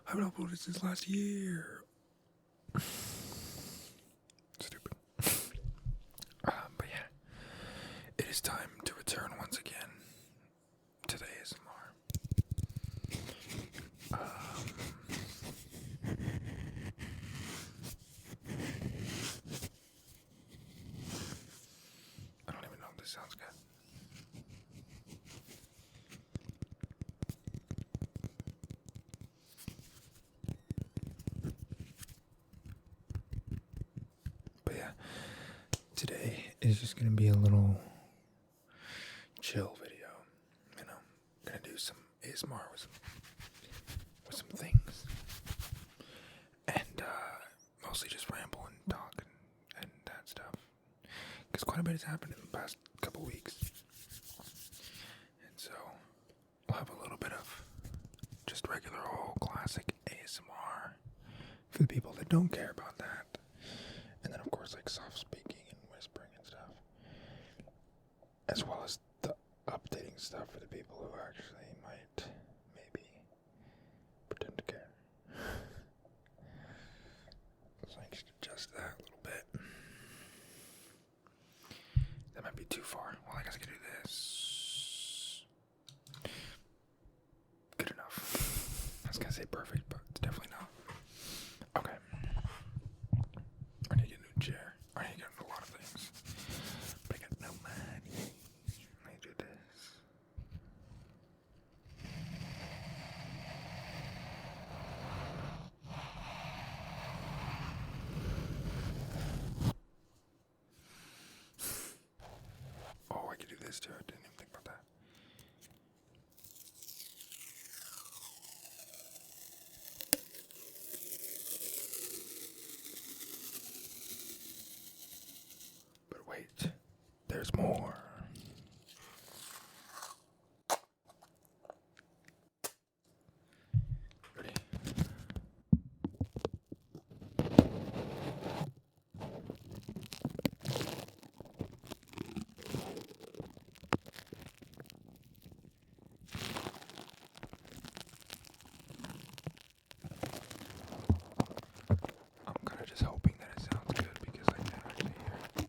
I haven't uploaded since last year. Stupid. But yeah, it is time to return once again to the ASMR. I don't even know if this sounds good. But yeah, today is just gonna be a little chill video. You know, gonna do some ASMR with some things, and mostly just ramble and talk and that stuff. Because quite a bit has happened in the past couple weeks, and so we'll have a little bit of just regular old classic ASMR for the people that don't care about that. And then, of course, like soft speaking and whispering and stuff. As well as the updating stuff for the people who actually might, maybe, pretend to care. So I just adjust that a little bit. That might be too far. Well, I guess I could do this. Good enough. I was gonna say perfect, but it's definitely not. Okay. I need to get a new chair. I need to get a lot of things. But I got no money. Let me do this. Oh, I could do this too. I didn't even think about that. But wait, there's more. Ready? I'm kind of just hoping that it sounds good because I can't actually hear it.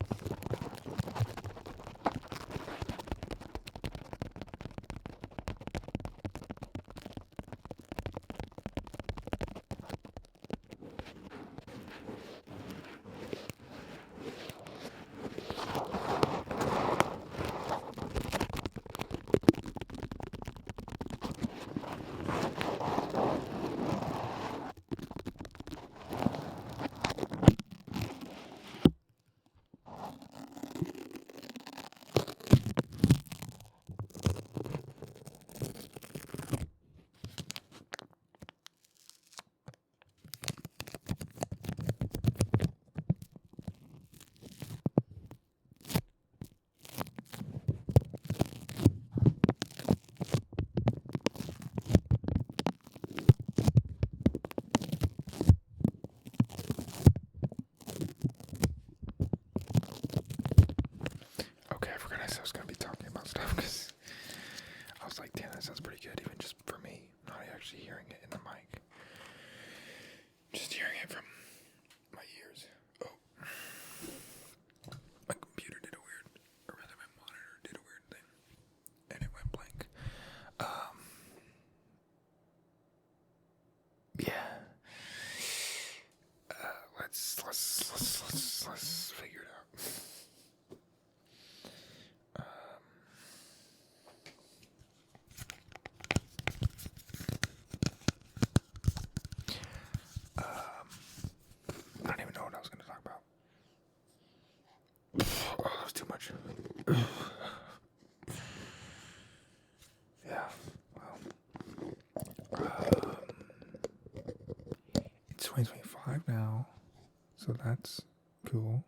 Okay, I forgot I was going to be talking about stuff because I was like, damn, that sounds pretty good, even just for me, not actually hearing it in the mic. Just hearing it from my ears. Oh. My computer did a weird, or rather my monitor did a weird thing, and it went blank. Yeah. Let's figure it out. I don't even know what I was going to talk about. Oh, that was too much. Yeah, well, it's 2025 now, so that's cool.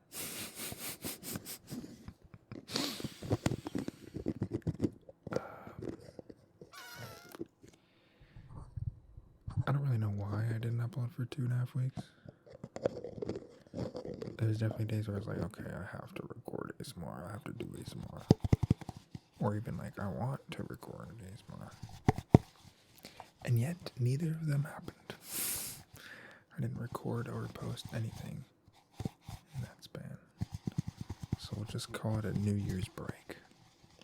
I don't really know why I didn't upload for 2.5 weeks. There's definitely days where I was like, okay, I have to record ASMR, I have to do ASMR. Or even like, I want to record ASMR. And yet, neither of them happened. I didn't record or post anything in that span. So we'll just call it a New Year's break.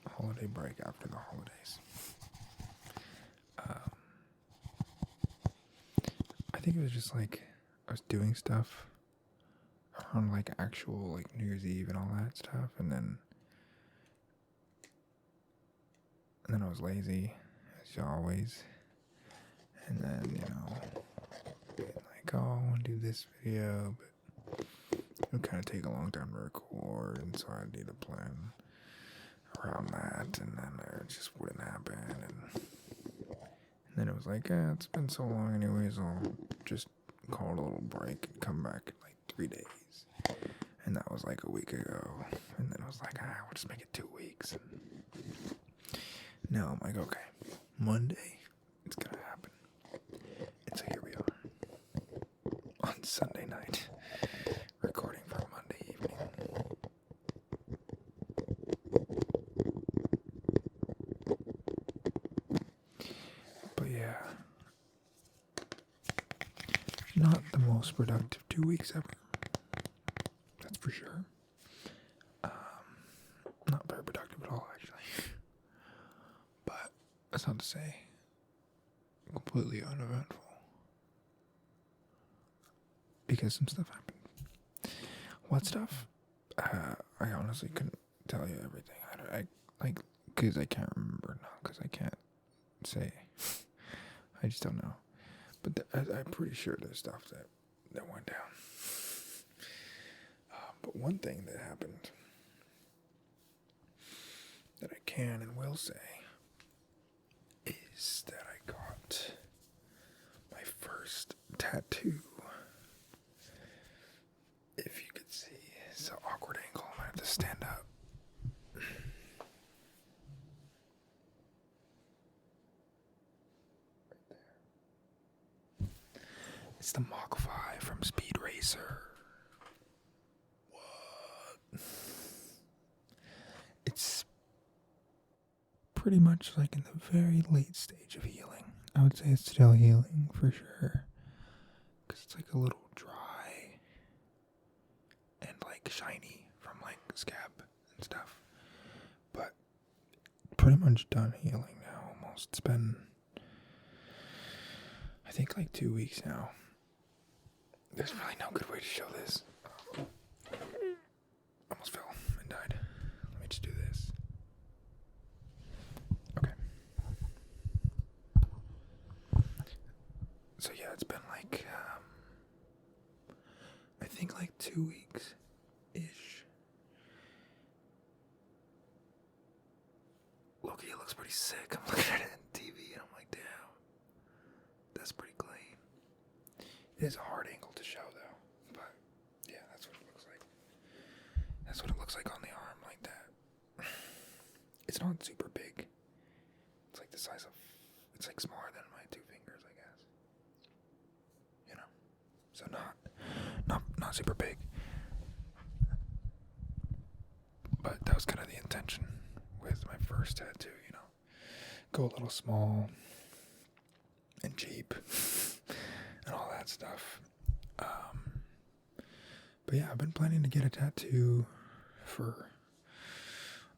A holiday break after the holidays. I think it was just like I was doing stuff around like actual like New Year's Eve and all that stuff, and then I was lazy, as always. And then, being like, oh, I want to do this video, but it would kind of take a long time to record, and so I need a plan around that, and then it just wouldn't happen, and then it was like, it's been so long anyways, I'll just call it a little break and come back in like 3 days, and that was like a week ago, and then I was like, we'll just make it 2 weeks, and now I'm like, okay, Monday, it's gonna happen. And so here we are on Sunday night, recording for Monday evening. But yeah, not the most productive 2 weeks ever. That's for sure. Not very productive at all, actually. But that's not to say completely uneventful, because some stuff happened. What stuff? I honestly couldn't tell you everything. I like, because I can't remember now, because I can't say. I just don't know. But I'm pretty sure there's stuff that went down. But one thing that happened that I can and will say is that I got my first tattoo. If you could see, it's an awkward angle. I might have to stand up. Right there. It's the Mach 5 from Speed Racer. What? It's pretty much like in the very late stage of healing. I would say it's still healing for sure, because it's like a little dry and like shiny from like scab and stuff, but pretty much done healing now almost. It's been, I think, like 2 weeks now. There's really no good way to show this. Almost fell and died. Let me just do this. Okay. So yeah, it's been like, I think like 2 weeks-ish. Loki, it looks pretty sick. I'm looking at it on TV and I'm like, damn, that's pretty clean. It is a hard angle to show though, but yeah, that's what it looks like. That's what it looks like on the arm, like that. It's not super big. It's like the size of, it's like smaller than my 2 fingers, I guess. So not super big. But that was kind of the intention with my first tattoo, go a little small and cheap and all that stuff. But yeah, I've been planning to get a tattoo for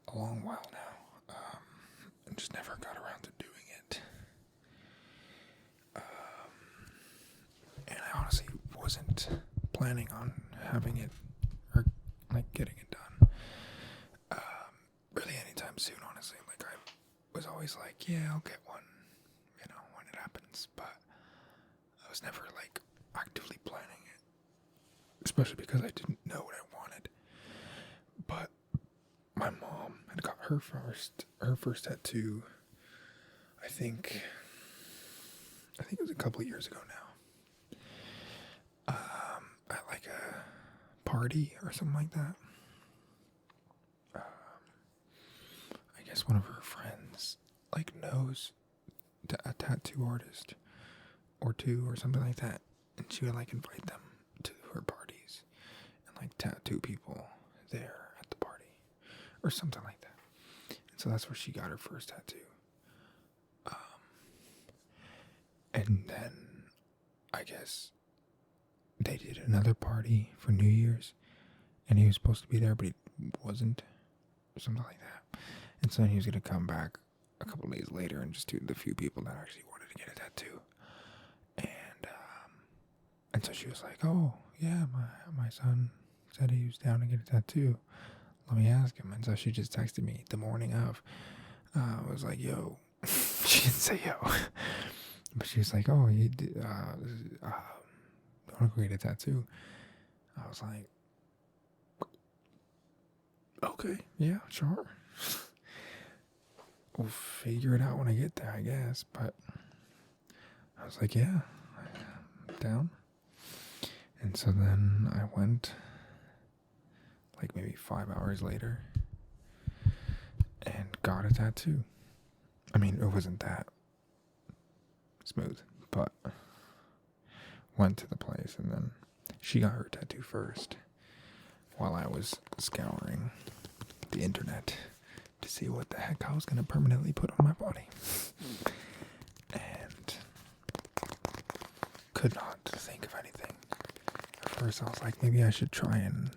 a long while now. And just never got around to doing it. And I honestly wasn't planning on having it or like getting it done really anytime soon, honestly. Like, I was always like, yeah, I'll get one, when it happens, but I was never like actively planning it, especially because I didn't know what I wanted. But my mom had got her first tattoo, I think it was a couple of years ago now. At like a party or something like that. I guess one of her friends like knows a tattoo artist or two or something like that, and she would like invite them to her parties and like tattoo people there at the party or something like that. And so that's where she got her first tattoo. And then I guess they did another party for New Year's, and he was supposed to be there, but he wasn't, or something like that. And so he was gonna come back a couple of days later and just do the few people that actually wanted to get a tattoo. And so she was like, "Oh yeah, my son said he was down to get a tattoo. Let me ask him." And so she just texted me the morning of. Was like, "Yo," she didn't say yo, but she was like, "Oh, you want to get a tattoo?" I was like, "Okay, yeah, sure. We'll figure it out when I get there, I guess." But I was like, "Yeah, I'm down." And so then I went, like maybe 5 hours later, and got a tattoo. I mean, it wasn't that smooth, but went to the place, and then she got her tattoo first while I was scouring the internet to see what the heck I was going to permanently put on my body. And could not think of anything. At first I was like, maybe I should try and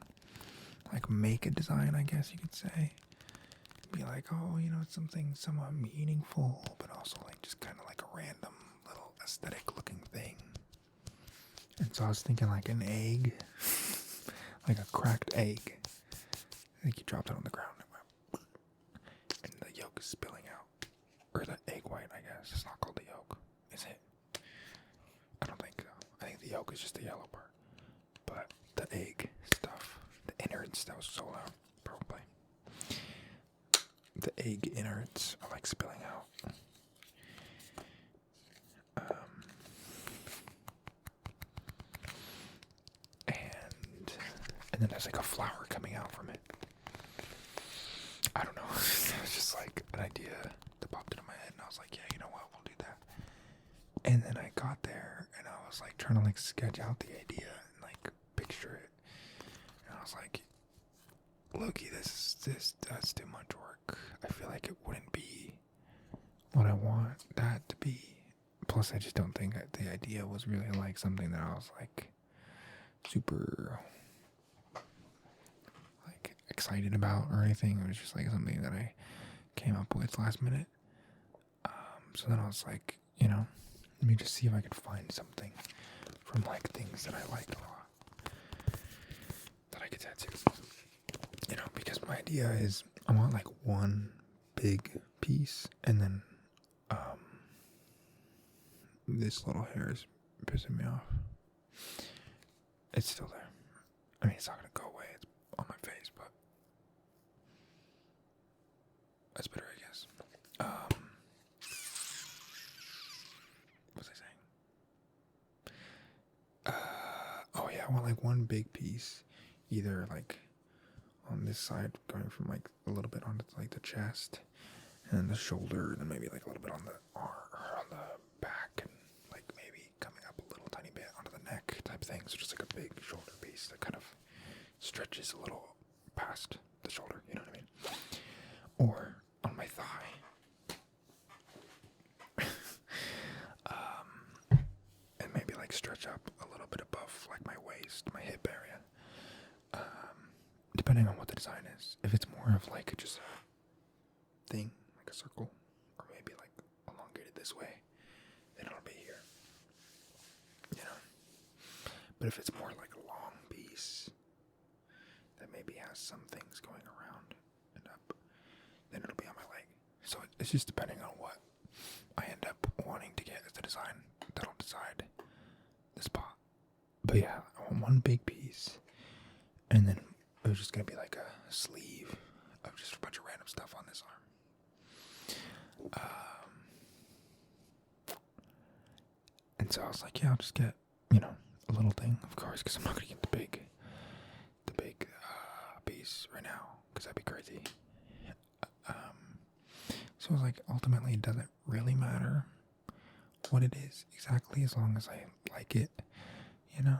like make a design, I guess you could say. Be like, oh, it's something somewhat meaningful, but also like just kind of like a random little aesthetic looking thing. And so I was thinking like an egg, like a cracked egg. I think you dropped it on the ground and the yolk is spilling out. Or the egg white, I guess. It's not called the yolk, is it? I don't think so. I think the yolk is just the yellow part. But the egg stuff, the innards, that was so loud, probably. The egg innards are like spilling out. And then there's like a flower coming out from it. I don't know. It was just like an idea that popped into my head, and I was like, yeah, you know what, we'll do that. And then I got there, and I was like trying to like sketch out the idea and like picture it. And I was like, looky, that's too much work. I feel like it wouldn't be what I want that to be. Plus, I just don't think that the idea was really like something that I was like super like excited about or anything. It was just like something that I came up with last minute. So then I was like, let me just see if I could find something from like things that I liked a lot that I could tattoo. Because my idea is I want like one big piece, and then this little hair is pissing me off. It's still there. I mean, it's not gonna go away. It's on my face, but that's better, I guess. What was I saying? Oh yeah, I want like one big piece, either like on this side, going from like a little bit onto like the chest and the shoulder, and then maybe like a little bit on the arm or on the back, and like maybe coming up a little tiny bit onto the neck type thing. So just like a big shoulder piece that kind of stretches a little past the shoulder, you know what I mean? Or on my thigh. And maybe like stretch up a little bit above like my waist, my hip area. Depending on what the design is. If it's more of like just a thing, like a circle, or maybe like elongated this way, then it'll be here. But if it's more like a long piece that maybe has some things going around and up, then it'll be on my leg. So it's just depending on what I end up wanting to get as the design that'll decide the spot. But yeah, I want one big piece, and then it was just going to be like a sleeve of just a bunch of random stuff on this arm. And so I was like, yeah, I'll just get, a little thing, of course, because I'm not going to get the big piece right now, because that'd be crazy. So I was like, ultimately, it doesn't really matter what it is exactly, as long as I like it, And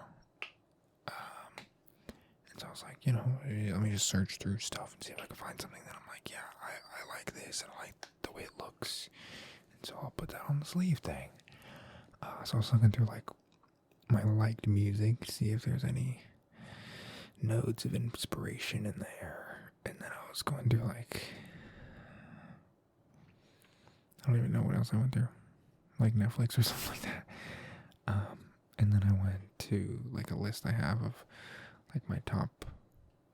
so I was like, let me just search through stuff and see if I can find something that I'm like, yeah, I like this, and I like the way it looks, and so I'll put that on the sleeve thing. So I was looking through like my liked music, see if there's any nodes of inspiration in there. And then I was going through like, I don't even know what else I went through, like Netflix or something like that. And then I went to like a list I have of like my top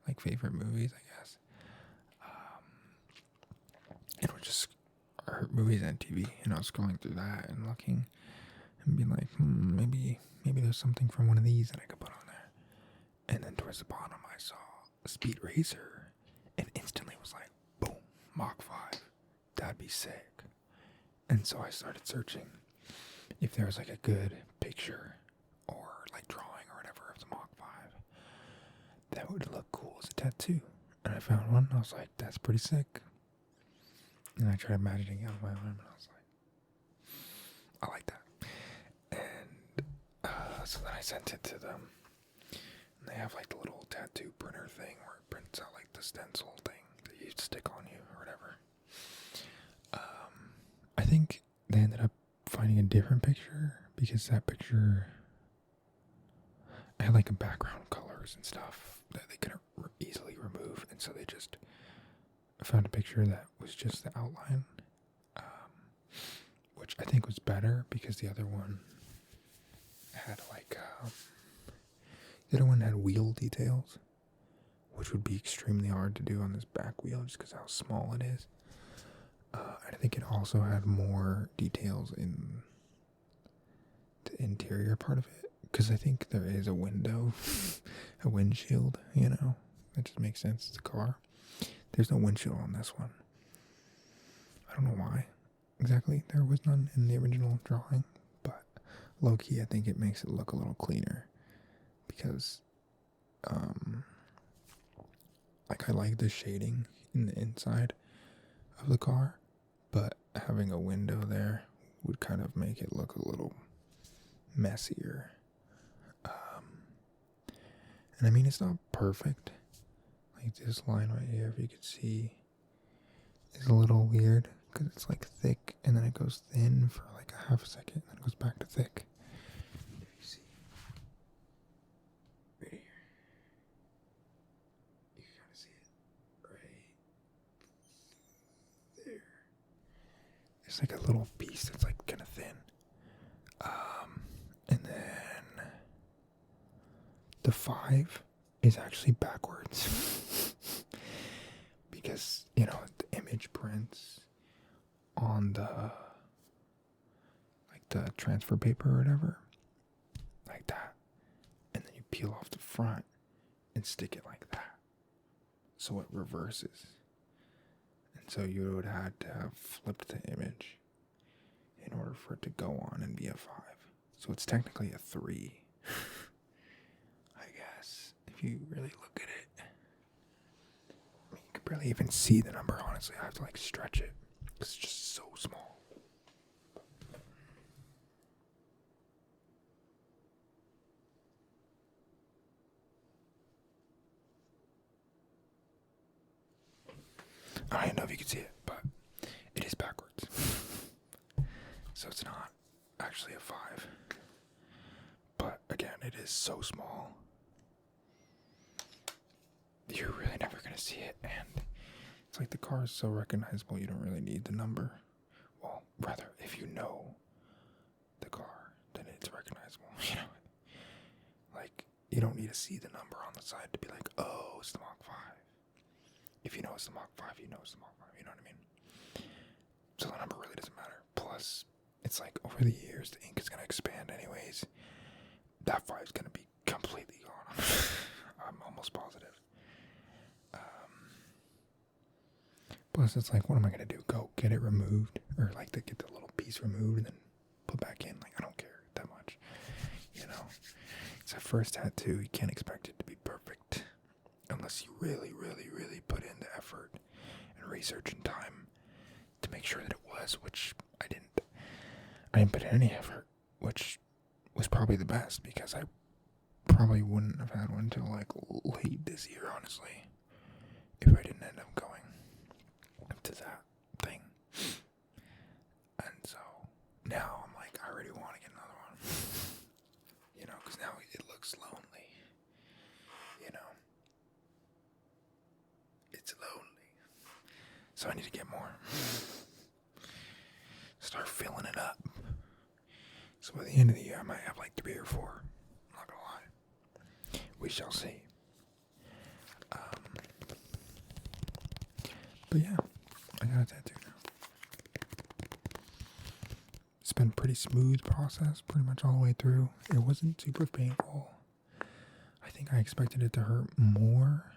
like favorite movies, I guess. And we're just movies on TV, and I was scrolling through that and looking and being like, maybe there's something from one of these that I could put on there. And then towards the bottom, I saw Speed Racer, and instantly was like, boom, Mach 5. That'd be sick. And so I started searching if there was like a good picture or like drawing or whatever of the Mach 5 that would look cool as a tattoo. And I found one, and I was like, that's pretty sick. And I tried imagining it on my arm, and I was like, I like that. And so then I sent it to them. And they have like the little tattoo printer thing where it prints out like the stencil thing that you stick on you or whatever. I think they ended up finding a different picture because that picture had like a background colors and stuff that they couldn't easily remove. And so they just found a picture that was just the outline, which I think was better because the other one had like the other one had wheel details, which would be extremely hard to do on this back wheel just because how small it is. I think it also had more details in the interior part of it, because I think there is a window, a windshield, you know, that just makes sense. It's a car. There's no windshield on this one. I don't know why exactly there was none in the original drawing, but low-key I think it makes it look a little cleaner because like I like the shading in the inside of the car, but having a window there would kind of make it look a little messier. And I mean, it's not perfect. Like this line right here, if you could see, is a little weird because it's like thick and then it goes thin for like a half a second and then it goes back to thick. If you see right here, you can kind of see it right there. It's like a little piece that's like kind of thin. And then the 5 is actually backwards because, you know, the image prints on the like the transfer paper or whatever, like that, and then you peel off the front and stick it like that, so it reverses. And so you would have to have flipped the image in order for it to go on and be a 5. So it's technically a 3. I guess, if you really look at it. I mean, you could barely even see the number, honestly. I have to like stretch it. It's just so small. I don't know if you can see it, but it is backwards. So it's not actually a 5. But again, it is so small. You're really never going to see it, and it's like the car is so recognizable you don't really need the number. Well, rather, if you know the car, then it's recognizable, you know. Like, you don't need to see the number on the side to be like, oh, it's the Mach 5. If you know it's the Mach 5, you know it's the Mach 5, you know what I mean? So the number really doesn't matter. Plus, it's like over the years, the ink is going to expand anyways. That 5 is going to be completely gone. I'm almost positive. Plus, it's like, what am I going to do? Go get it removed? Or like to get the little piece removed and then put back in? Like, I don't care that much. You know? It's a first tattoo. You can't expect it to be perfect. Unless you really, really, really put in the effort and research and time to make sure that it was, which I didn't. I didn't put in any effort, which was probably the best because I probably wouldn't have had one until like late this year, honestly, if I didn't end up going to that thing. And so now I'm like, I already want to get another one, you know, So I need to get more. Start filling it up. So by the end of the year, I might have like 3 or 4. I'm not gonna lie. We shall see. But yeah, I got a tattoo now. It's been a pretty smooth process, pretty much all the way through. It wasn't super painful. I think I expected it to hurt more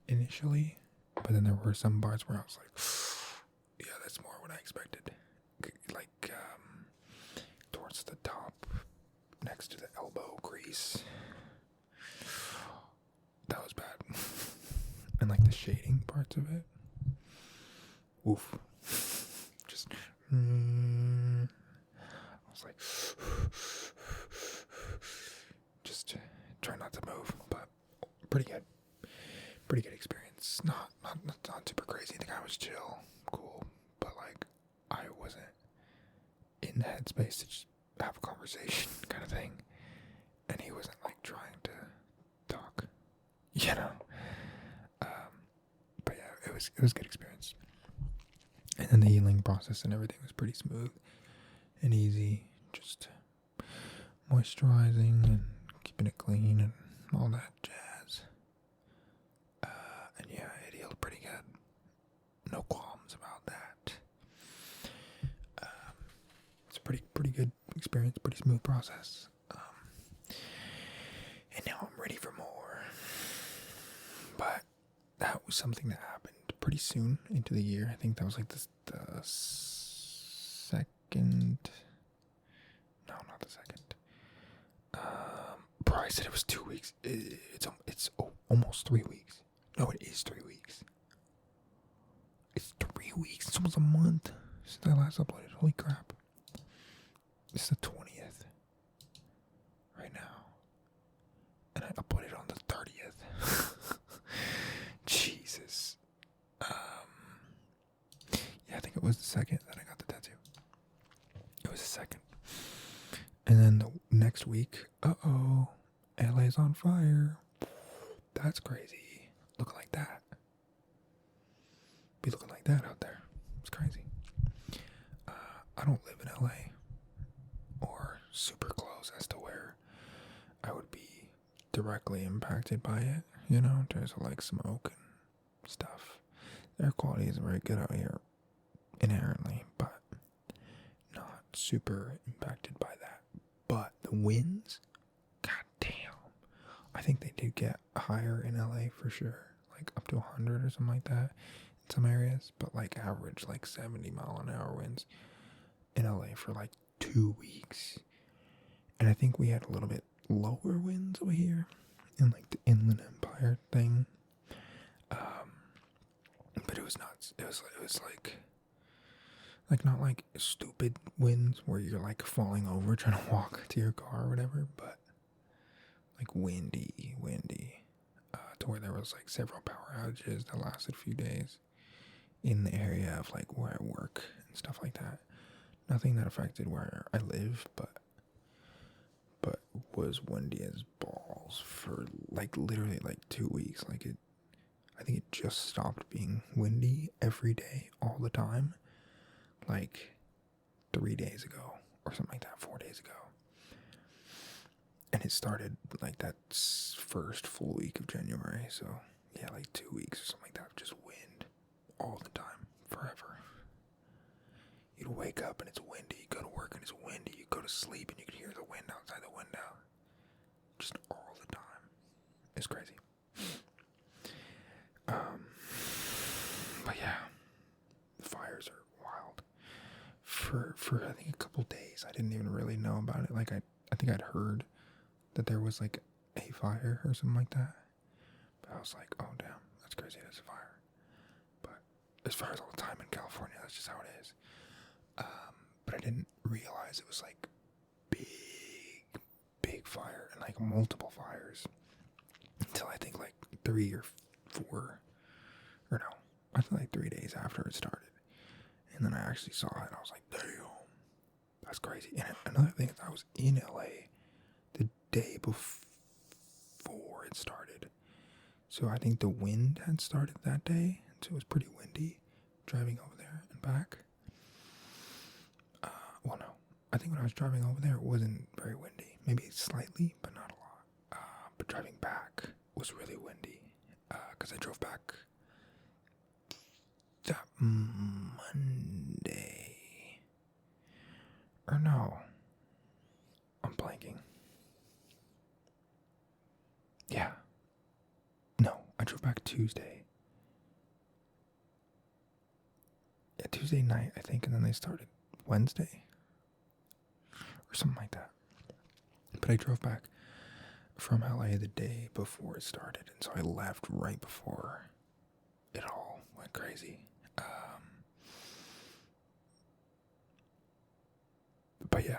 initially, but then there were some parts where I was like, yeah, that's more what I expected. Like, towards the top, next to the elbow crease. That was bad. And like the shading parts of it. Oof. Just, I was like, just try not to move, but pretty good. Pretty good experience. Not super crazy. The guy was chill, cool, but like I wasn't in the headspace to just have a conversation kind of thing, and he wasn't like trying to talk, you know. But yeah, it was a good experience, and then the healing process and everything was pretty smooth and easy. Just moisturizing and keeping it clean and all that jazz. And yeah, it healed pretty good. No qualms about that. It's a pretty good experience, pretty smooth process. And now I'm ready for more. But that was something that happened pretty soon into the year. I think that was like the second. No, not the second. Bri said it was 2 weeks. It's almost 3 weeks. No, it is 3 weeks. It's 3 weeks. It's almost a month since I last uploaded. Holy crap. It's the 20th. Right now. And I uploaded on the 30th. Jesus. Yeah, I think it was the second that I got the tattoo. It was the second. And then the next week, LA's on fire. That's crazy. Looking like that. Be looking like that out there. It's crazy. I don't live in LA or super close as to where I would be directly impacted by it. You know, in terms of like smoke and stuff. Air quality isn't very good out here inherently, but not super impacted by that. But the winds, goddamn. I think they did get higher in LA for sure, like up to 100 or something like that in some areas, but like average like 70 mile an hour winds in LA for like 2 weeks. And I think we had a little bit lower winds over here in like the Inland Empire thing. But it was nuts. It was like not like stupid winds where you're like falling over trying to walk to your car or whatever, but like windy, to where there was like several power outages that lasted a few days in the area of like where I work and stuff like that. Nothing that affected where I live, but was windy as balls for like literally like 2 weeks. Like I think it just stopped being windy every day, all the time, like 3 days ago or something like that, 4 days ago. And it started like that first full week of January. So yeah, like 2 weeks or something like that, just wind all the time, forever. You'd wake up and it's windy, you go to work and it's windy, you go to sleep and you could hear the wind outside the window. Just all the time. It's crazy. But yeah, the fires are wild. For I think a couple days, I didn't even really know about it. Like I think I'd heard that there was like a fire or something like that. But I was like, oh damn, that's crazy, there's a fire. But there's fires all the time in California, that's just how it is. But I didn't realize it was like big fire and like multiple fires until I think like 3 or 4, or no, I think like 3 days after it started. And then I actually saw it and I was like, damn, that's crazy. And another thing is I was in LA the day before it started. So I think the wind had started that day. clouds. It was pretty windy driving over there and back. Well, no. I think when I was driving over there, it wasn't very windy. Maybe slightly, but not a lot. But driving back was really windy. Because I drove back that Monday. Or no. I'm blanking. Yeah. No, I drove back Tuesday. Yeah, Tuesday night, I think, and then they started Wednesday. Or something like that. But I drove back from LA the day before it started, and so I left right before it all went crazy. But yeah,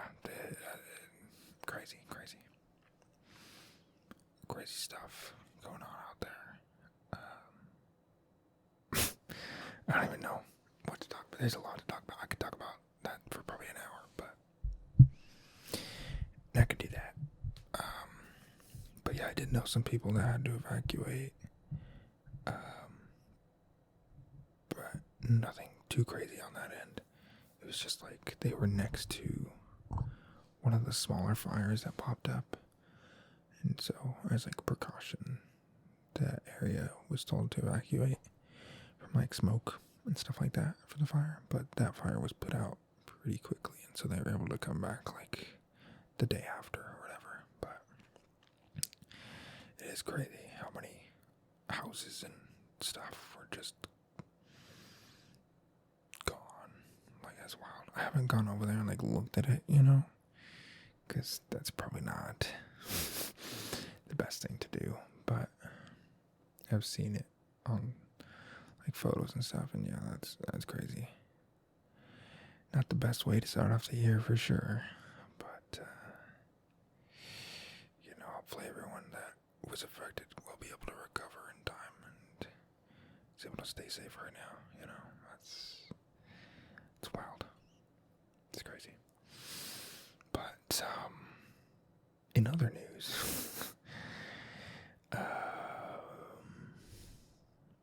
crazy stuff going on out there. I don't even know what to talk about. There's a lot to talk about. I could talk about that for probably an hour, but I could do that. But yeah, I did know some people that had to evacuate. But nothing too crazy on that end. It was just like they were next to one of the smaller fires that popped up. And so, as like a precaution, that area was told to evacuate from like smoke and stuff like that for the fire. But that fire was put out pretty quickly, and so they were able to come back like the day after or whatever. But it is crazy how many houses and stuff were just gone. Like, that's wild. I haven't gone over there and like looked at it, because that's probably not the best thing to do, but I've seen it on like photos and stuff, and yeah, that's crazy. Not the best way to start off the year for sure, but hopefully everyone that was affected will be able to recover in time and is able to stay safe right now. It's wild. It's crazy. But in other news,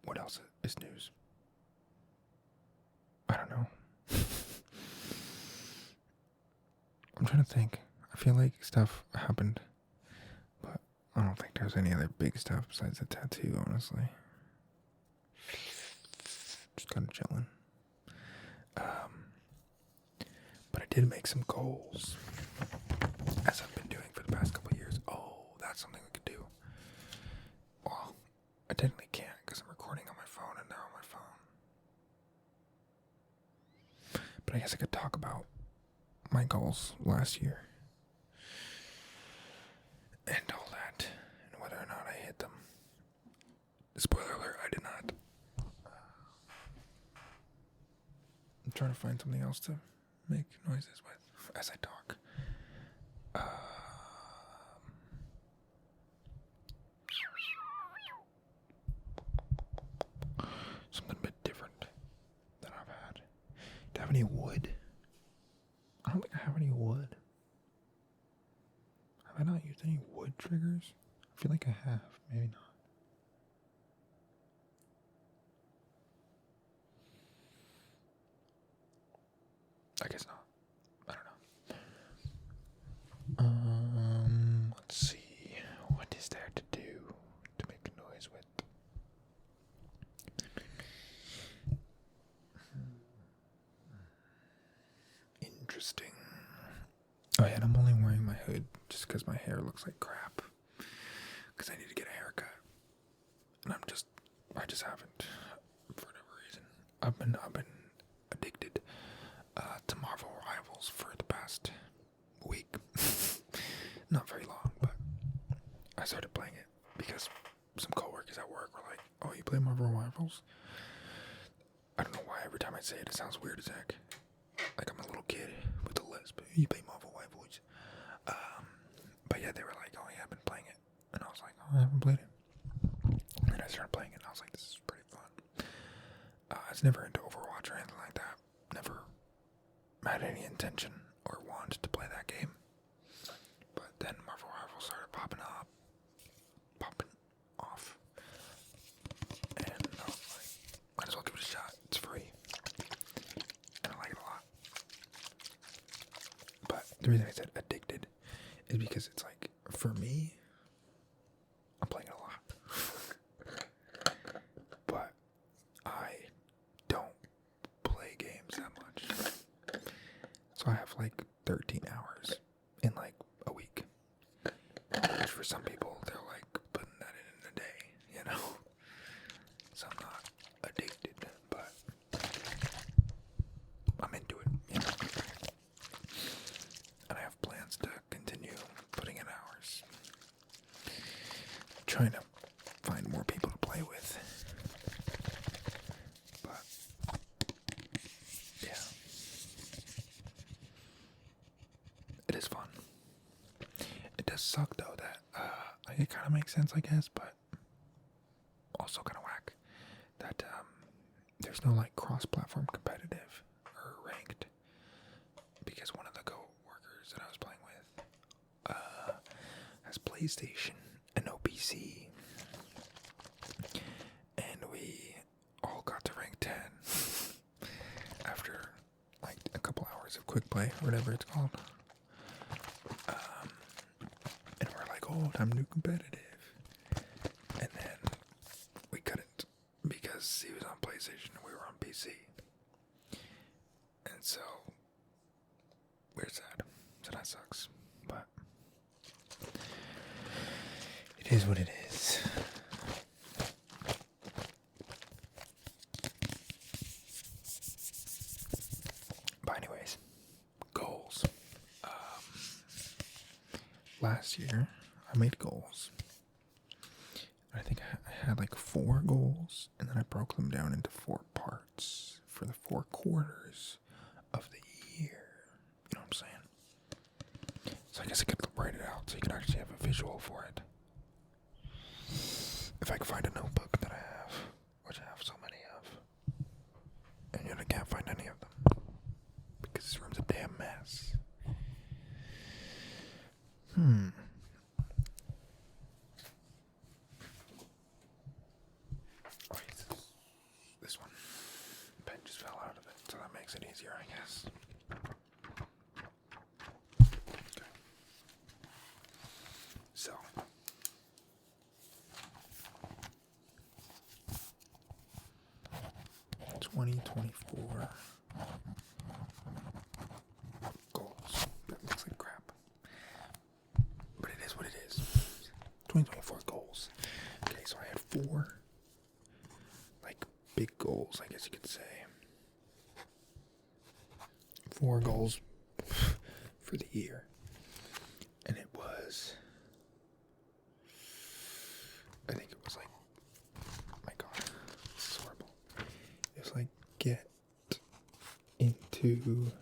what else is news? I don't know. I'm trying to think. I feel like stuff happened, but I don't think there's any other big stuff besides the tattoo, honestly. Just kind of chilling. But I did make some goals, as I've been doing for the past couple of years. Oh, that's something we could do. Well, I technically can't because I'm recording on my phone and they're on my phone. But I guess I could talk about my goals last year and all that, and whether or not I hit them. Spoiler alert, I did not. I'm trying to find something else to make noises with as I talk. Something a bit different that I've had. Do I have any wood? I don't think I have any wood. Have I not used any wood triggers? I feel like I have. Maybe not. I guess not. I don't know. Let's see. What is there to do to make a noise with? Interesting. Oh yeah, and I'm only wearing my hood just because my hair looks like crap. Because I need to get a haircut. And I just haven't, for whatever reason. I've been addicted to Marvel Rivals for the past week. Not very long, but I started playing it because some coworkers at work were like, "Oh, you play Marvel Rivals?" I don't know why every time I say it, it sounds weird as heck. Like I'm a little kid with a lisp. You play Marvel Rivals? But yeah, they were like, "Oh yeah, I've been playing it," and I was like, "Oh, I haven't played it." And then I started playing it, and I was like, "This is pretty fun." I was never into Overwatch or anything like that. Never had any intention or want to play that game. But then Marvel Rivals started popping off. And I was like, might as well reason I said addicted is because it's like, for me, I'm playing it a lot. But I don't play games that much. So I have like 13 hours in like a week. Which for some people, they're like putting that in a day, you know? So I'm not addicted, but I'm into it, you know? And I have plans to continue putting in hours. Trying to find more people to play with. But, yeah. It is fun. It does suck, though, that, like, it kind of makes sense, I guess, but also kind of whack. That, there's no, like, cross-platform competitive or ranked. Because one of the co-workers that I was playing with, has PlayStation and no PC. And we all got to rank 10 after, like, a couple hours of quick play, or whatever it's called. And we're like, oh, time to do competitive. And then we couldn't because he was on PlayStation and we were on PC. And so we're sad. So that sucks. But it is what it is. But anyways, goals. Last year, I made goals. I think I had like 4 goals, and then I broke them down into 4 parts for the 4 quarters of the year. You know what I'm saying? So I guess I could write it out so you can actually have a visual for it. If I can find a notebook that I have, which I have so many of, and yet I can't find any of them because this room's a damn mess. This one. The pen just fell out of it, so that makes it easier, I guess. Okay. So. 2024 goals. That looks like crap. But it is what it is. 2024 goals. Okay, so I had 4 like big goals, I guess you could say. 4 goals for the year. And it was, I think it was like, my God, this is horrible. It was like, get into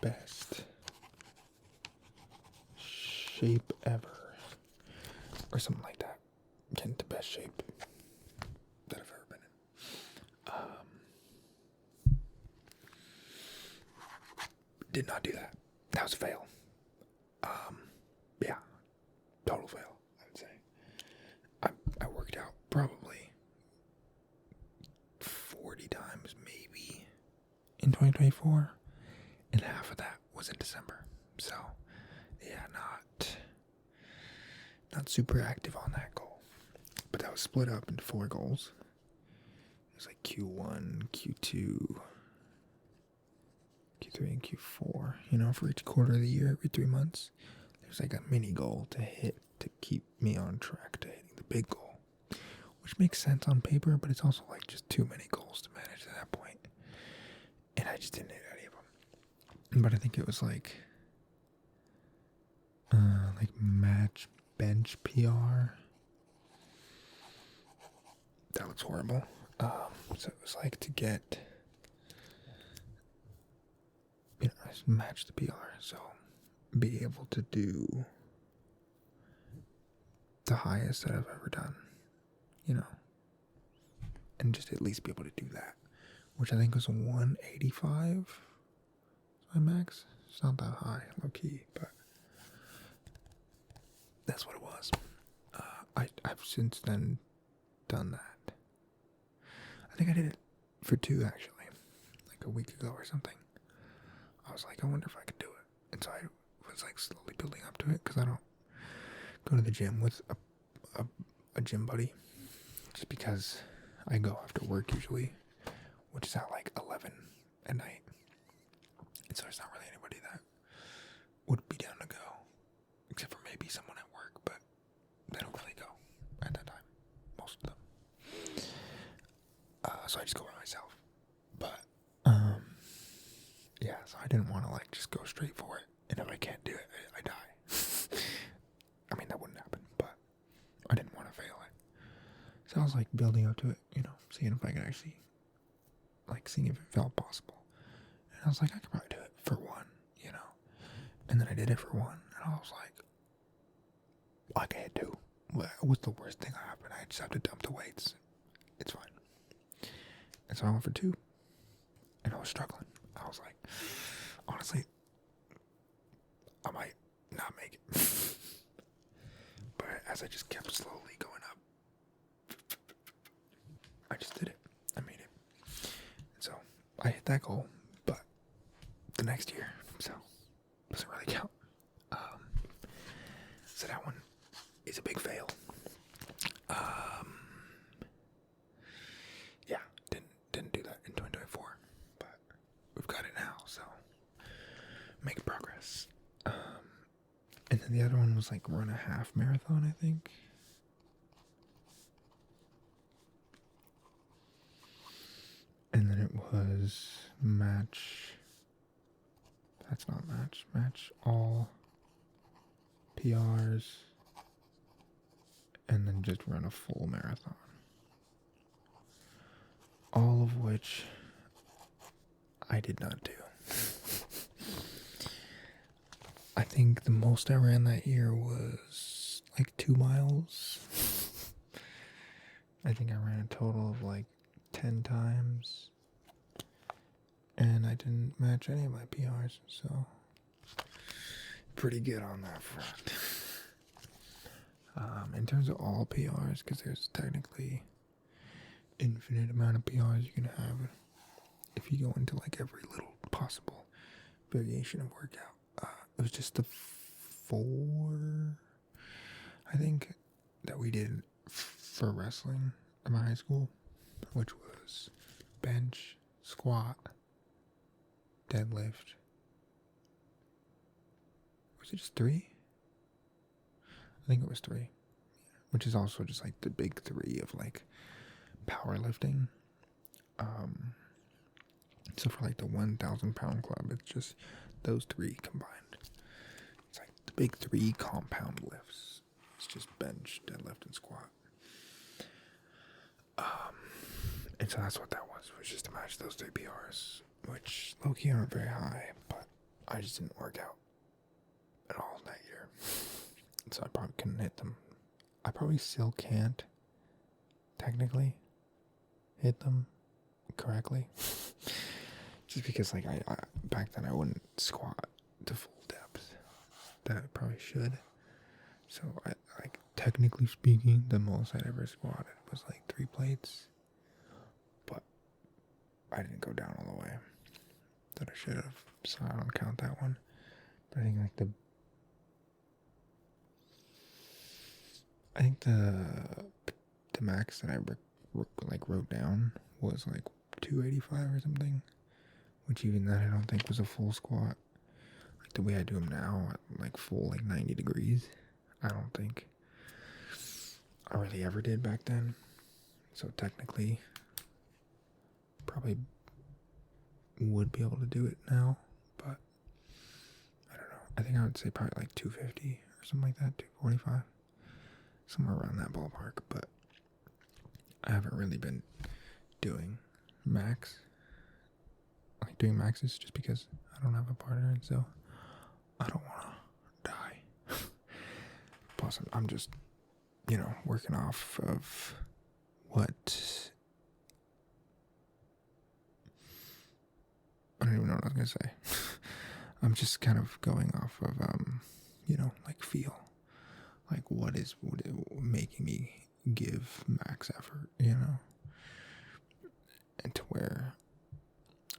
best shape ever, or something like that. Get into best shape that I've ever been in. Did not do that. That was a fail. Yeah, total fail, I would say. I worked out probably 40 times maybe in 2024, and half of that was in December. So, yeah, not super active on that goal. But that was split up into 4 goals. It was like Q1, Q2, Q3, and Q4. You know, for each quarter of the year, every 3 months, there's like a mini goal to hit to keep me on track to hitting the big goal. Which makes sense on paper, but it's also like just too many goals to manage at that point. And I just didn't hit any of them. But I think it was like match bench PR. That looks horrible. So it was like to get, match the PR. So be able to do the highest that I've ever done, and just at least be able to do that, which I think was 185. My max. It's not that high, low key, but that's what it was. I've since then done that. I think I did it for 2 actually, like a week ago or something. I was like, I wonder if I could do it. And so I was like slowly building up to it because I don't go to the gym with a gym buddy just because I go after work usually, which is at like 11 at night. And so there's not really anybody that would be down to go, except for maybe someone at work, but they don't really go at that time, most of them. So I just go by myself. But, yeah, so I didn't want to like just go straight for it. And if I can't do it, I die. I mean, that wouldn't happen, but I didn't want to fail it. So I was like building up to it, seeing if I could actually, like, seeing if it felt possible. And I was like, I could probably do it for one, And then I did it for one, and I was like, I can't do. What's the worst thing that happened? I just have to dump the weights. It's fine. And so I went for 2, and I was struggling. I was like, honestly, I might not make it. But as I just kept slowly going up, I just did it. I made it. And so I hit that goal, but the next year, so doesn't really count. So that one is a big fail. Yeah, didn't do that in 2024, but we've got it now, so making progress. And then the other one was like run a half marathon, I think. And then it was match all PRs, and then just run a full marathon. All of which I did not do. I think the most I ran that year was like 2 miles. I think I ran a total of like 10 times. And I didn't match any of my PRs, so pretty good on that front. In terms of all PRs, because there's technically infinite amount of PRs you can have if you go into like every little possible variation of workout. It was just the 4, I think, that we did for wrestling in my high school, which was bench, squat, deadlift. Was it just 3? I think it was 3, which is also just like the big 3 of like powerlifting. So for like the 1,000 pound club, it's just those 3 combined. It's like the big 3 compound lifts. It's just bench, deadlift, and squat. And so that's what that was just to match those 3 PRs, which low-key aren't very high, but I just didn't work out at all that year. So I probably couldn't hit them. I probably still can't technically hit them correctly. Just because like I back then I wouldn't squat to full depth that I probably should. So I like technically speaking, the most I'd ever squatted was like 3 plates. But I didn't go down all the way that I should have, so I don't count that one. But I think like the max that I wrote down was like 285 or something, which even that I don't think was a full squat. Like the way I do them now, at like full like 90 degrees, I don't think I really ever did back then. So technically, probably would be able to do it now, but I don't know. I think I would say probably like 250 or something like that, 245, somewhere around that ballpark. But I haven't really been doing doing maxes just because I don't have a partner, and so I don't want to die. Plus, I'm just, working off of what, I don't even know what I was going to say. I'm just kind of going off of, like feel, like what is making me give max effort, and to where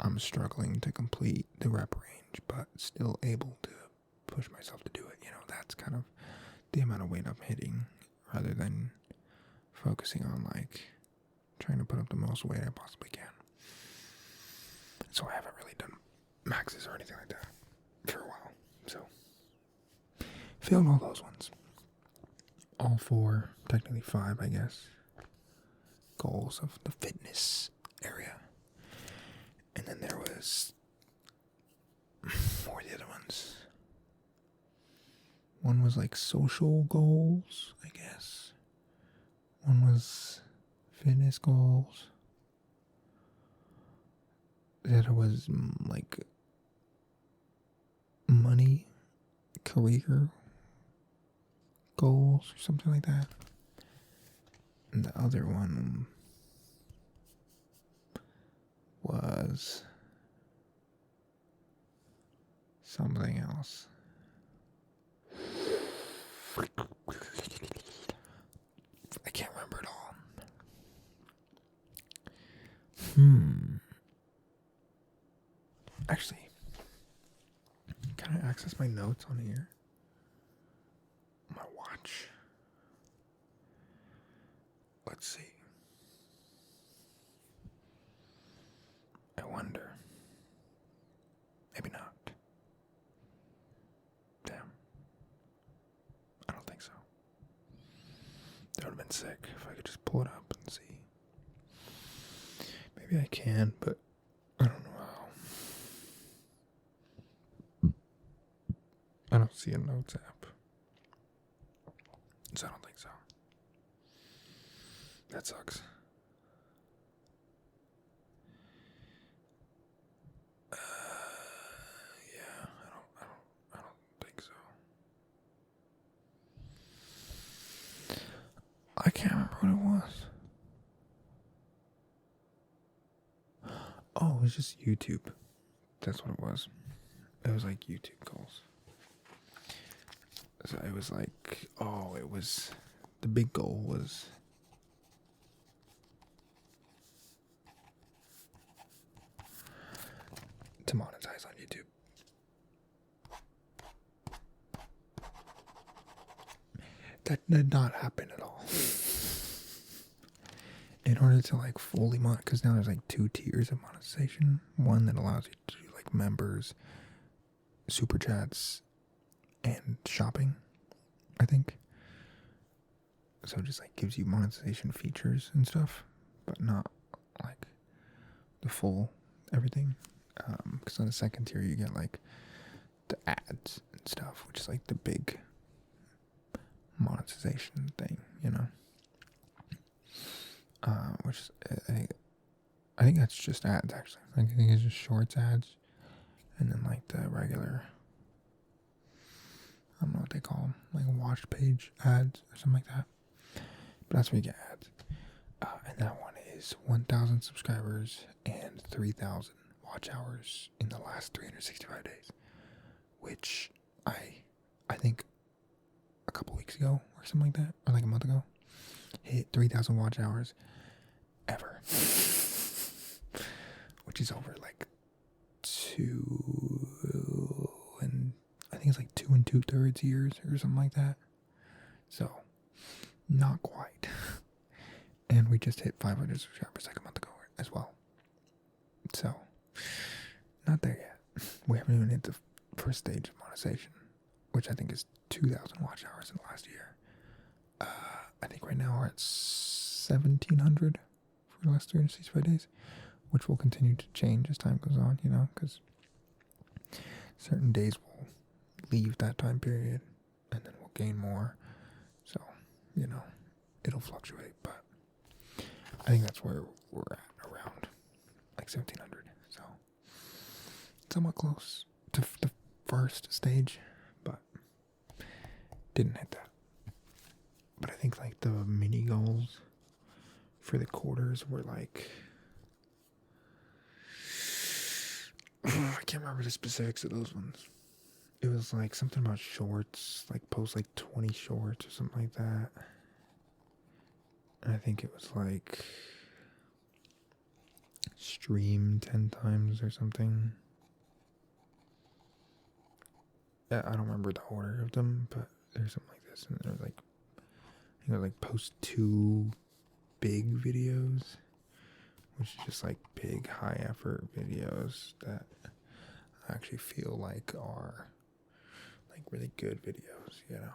I'm struggling to complete the rep range, but still able to push myself to do it. You know, that's kind of the amount of weight I'm hitting, rather than focusing on like trying to put up the most weight I possibly can. So I haven't really done maxes or anything like that for a while. So failed all those ones. All 4, technically 5, I guess, goals of the fitness area. And then there was, what were the other ones? One was like social goals, I guess. One was fitness goals. The other was like money, career goals, or something like that. And the other one was something else. I can't remember it all. Actually, can I access my notes on here? My watch. Let's see. I wonder. Maybe not. Damn. I don't think so. That would have been sick if I could just pull it up and see. Maybe I can, but I don't know how. I don't see a notes app. So I don't think so. That sucks. Yeah, I don't think so. I can't remember what it was. Oh, it was just YouTube. That's what it was. It was like YouTube goals. So it was like, the big goal was to monetize on YouTube. That did not happen at all. In order to like fully because now there's like 2 tiers of monetization. One that allows you to do like members, super chats, and shopping, I think. So it just like gives you monetization features and stuff, but not like the full everything. Because on the second tier you get like the ads and stuff, which is like the big monetization thing, you know. Which is, I think that's just ads actually. I think it's just shorts ads, and then like the regular, I don't know what they call them, like watch page ads or something like that. But that's where you get ads. And that one is 1,000 subscribers and 3,000 watch hours in the last 365 days, which I think a couple weeks ago or something like that, or like a month ago, hit 3,000 watch hours ever, which is over like 2 and I think it's like 2 2/3 years or something like that. So not quite. And we just hit 500 subscribers like a month ago as well. So not there yet. We haven't even hit the first stage of monetization, which I think is 2,000 watch hours in the last year. I think right now we're at 1,700 for the last 365 days, which will continue to change as time goes on, you know, because certain days will leave that time period and then we'll gain more. So, you know, it'll fluctuate, but I think that's where we're at, around like 1,700. So, somewhat close to the first stage, but didn't hit that. But I think like the mini goals for the quarters were like, I can't remember the specifics of those ones. It was like something about shorts, like post like 20 shorts or something like that. And I think it was like stream 10 times or something. I don't remember the order of them, but there's something like this. And there's like, I think it was like post 2 big videos, which is just like big, high effort videos that I actually feel like are like really good videos, you know.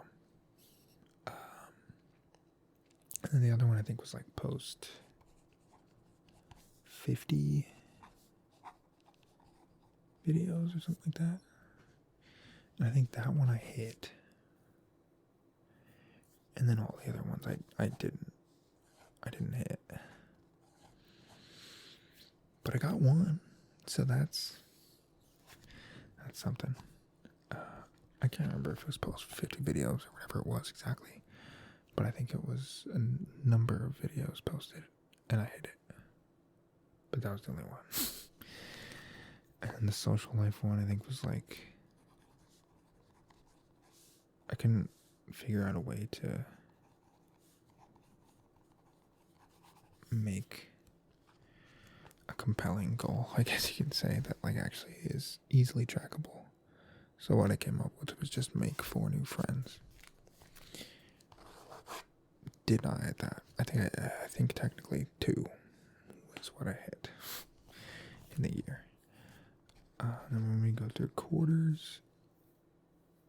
And then the other one I think was like post 50 videos or something like that. And I think that one I hit. And then all the other ones I didn't hit. But I got one. So that's something. I can't remember if it was post 50 videos or whatever it was exactly. But I think it was a number of videos posted, and I hit it. But that was the only one. And the social life one, I think, was like, I couldn't figure out a way to make a compelling goal, I guess you can say, that like actually is easily trackable. So what I came up with was just make 4 new friends. Did not hit that. I think technically 2 was what I hit in the year. Then when we go through quarters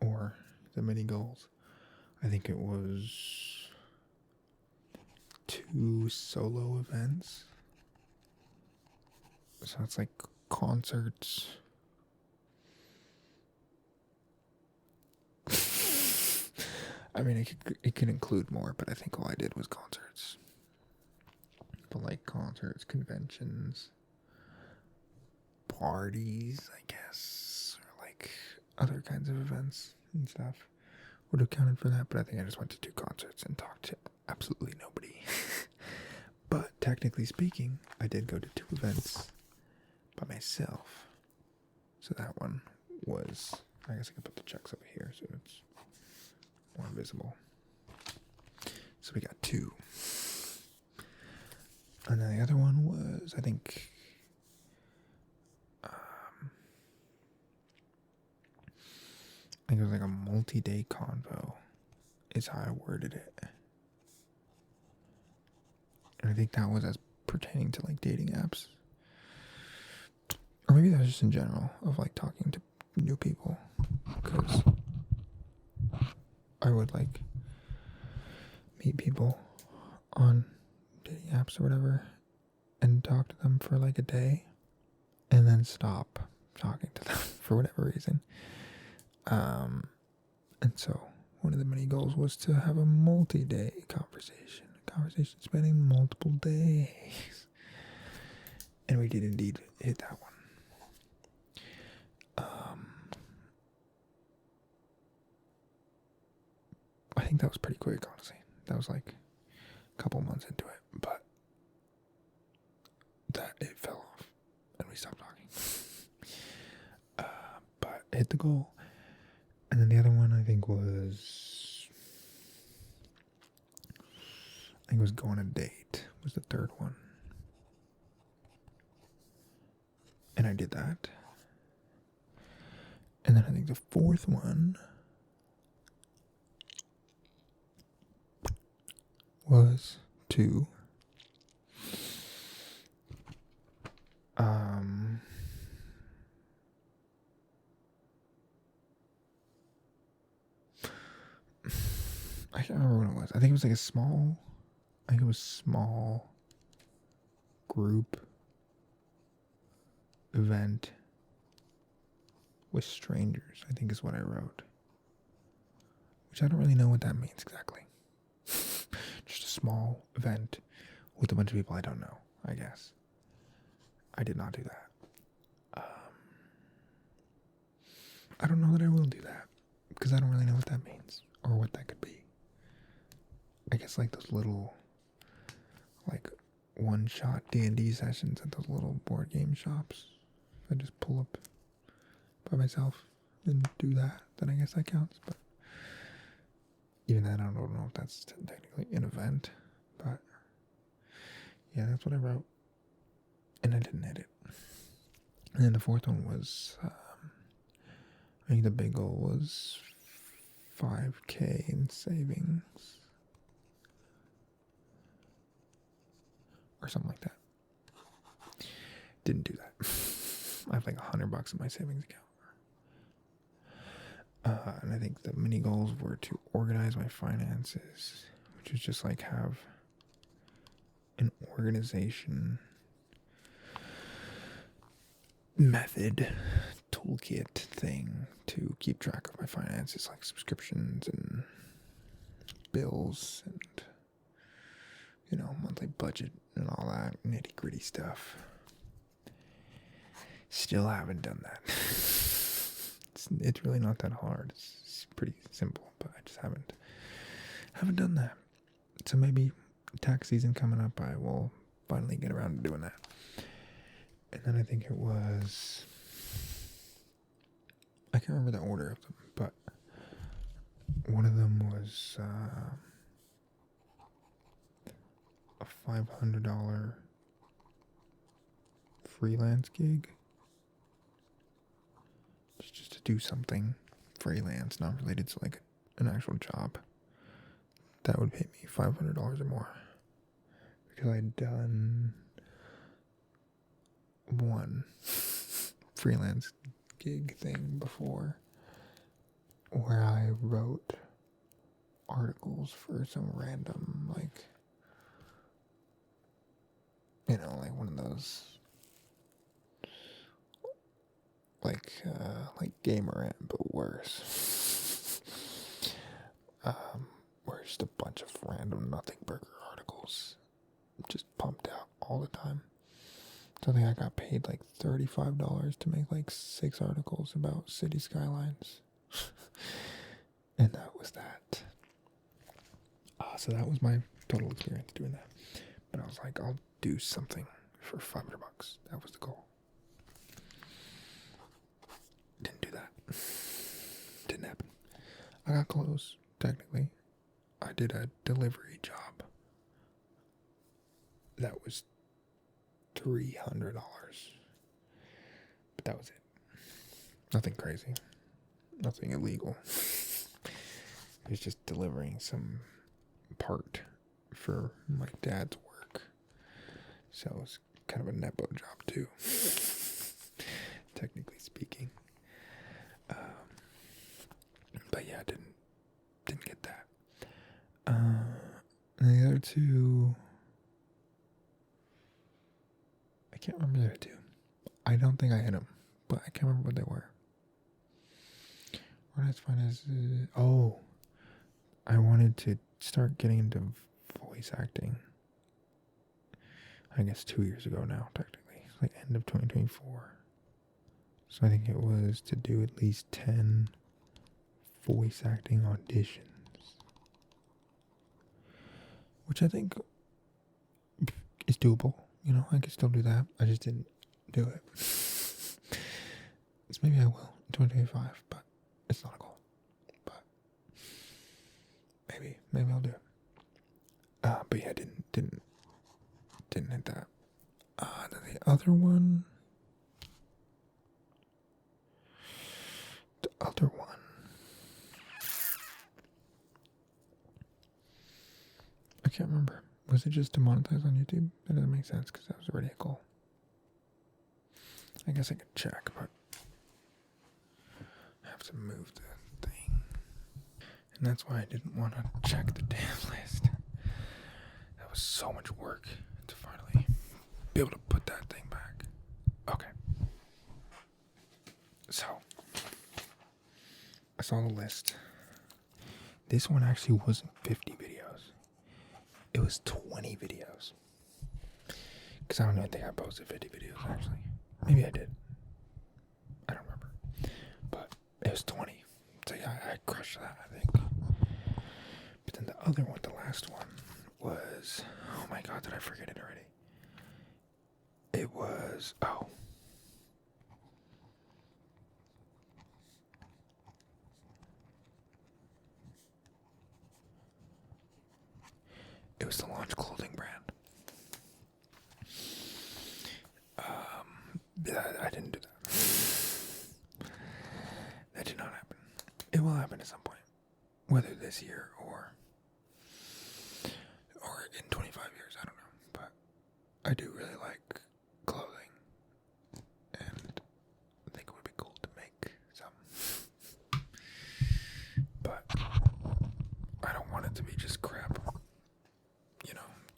or the mini goals, I think it was 2 solo events. So it's like concerts. I mean, it could include more, but I think all I did was concerts. But like concerts, conventions, parties, I guess, or like other kinds of events and stuff would have counted for that. But I think I just went to 2 concerts and talked to absolutely nobody. But technically speaking, I did go to 2 events by myself. So that one was, I guess I can put the checks over here so it's more visible. So we got 2. And then the other one was, I think, it was like a multi-day convo is how I worded it. And I think that was as pertaining to like dating apps. Or maybe that was just in general of like talking to new people. Because I would like meet people on dating apps or whatever and talk to them for like a day and then stop talking to them for whatever reason. And so one of the many goals was to have a multi-day conversation. A conversation spanning multiple days. And we did indeed hit that one. I think that was pretty quick, honestly. That was like a couple months into it, but that it fell off and we stopped talking. But hit the goal. And then the other one I think was go on a date was the third one. And I did that. And then I think the fourth one was to I can't remember what it was. I think it was like a small group event with strangers, I think is what I wrote. Which I don't really know what that means exactly. Just a small event with a bunch of people I don't know, I guess. I did not do that. I don't know that I will do that because I don't really know what that means or what that could be. I guess like those little like one-shot D&D sessions at those little board game shops. If I just pull up by myself and do that, then I guess that counts. But even then, I don't know if that's technically an event. But yeah, that's what I wrote. and I didn't hit it. And then the fourth one was, I think the big goal was 5K in savings. Or something like that. Didn't do that. I have like $100 in my savings account. And I think the mini goals were to organize my finances, which is just like have an organization method toolkit thing to keep track of my finances, like subscriptions and bills and, you know, monthly budget and all that nitty gritty stuff. Still haven't done that. It's really not that hard. It's pretty simple, but I just haven't done that. So maybe tax season coming up, I will finally get around to doing that. And then I think it was, I can't remember the order of them, but one of them was a $500 freelance gig. Just to do something freelance, not related to like an actual job. That would pay me $500 or more. Because I'd done one freelance gig thing before where I wrote articles for some random, like, you know, like one of those like Gamer Ant, but worse. Where just a bunch of random nothing burger articles just pumped out all the time. So I think I got paid like $35 to make like 6 articles about city skylines. And that was that. So that was my total experience doing that. But I was like, I'll do something for $500. That was the goal. Didn't do that. Didn't happen. I got close, technically. I did a delivery job. That was $300. But that was it. Nothing crazy. Nothing illegal. It was just delivering some part for my dad's work. So it was kind of a nepo job too. Technically speaking. But yeah, didn't get that. And the other two, I can't remember the other two. I don't think I hit them, but I can't remember what they were. What I find is, I wanted to start getting into voice acting. I guess 2 years ago now, technically. It's like end of 2024. So I think it was to do at least 10 voice acting auditions. Which I think is doable. You know, I could still do that. I just didn't do it. So maybe I will in 2025, but it's not a goal. But maybe I'll do it. But yeah, didn't hit that. Then the other one. I can't remember. Was it just to monetize on YouTube? That doesn't make sense because that was already a goal. I guess I could check, but I have to move the thing. And that's why I didn't want to check the damn list. That was so much work to finally be able to put that thing back. Okay. So, I saw the list. This one actually wasn't 50 videos. It was 20 videos. Because I don't even think I posted 50 videos, actually. Maybe I did. I don't remember. But it was 20. So yeah, I crushed that, I think. But then the other one, the last one, was... Oh my god, did I forget it already? It was... It was the launch clothing brand. whether this year or in 25 years, I don't know. But I do really like clothing, and I think it would be cool to make some. But I don't want it to be just crap.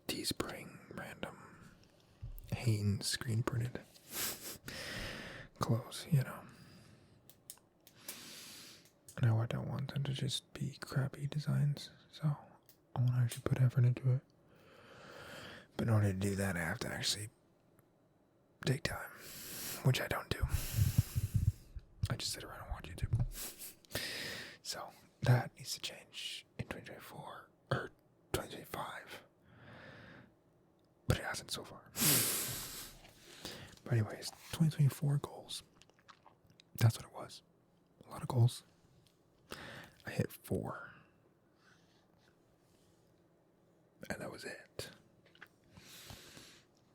Teespring, random Hanes screen printed clothes, No, I don't want them to just be crappy designs, so I want to actually put effort into it. But in order to do that, I have to actually take time, which I don't do. I just sit around and watch YouTube. So that needs to change in 2024 or 2025. But it hasn't so far. But anyways, 2024 goals. That's what it was. A lot of goals. I hit 4. And that was it.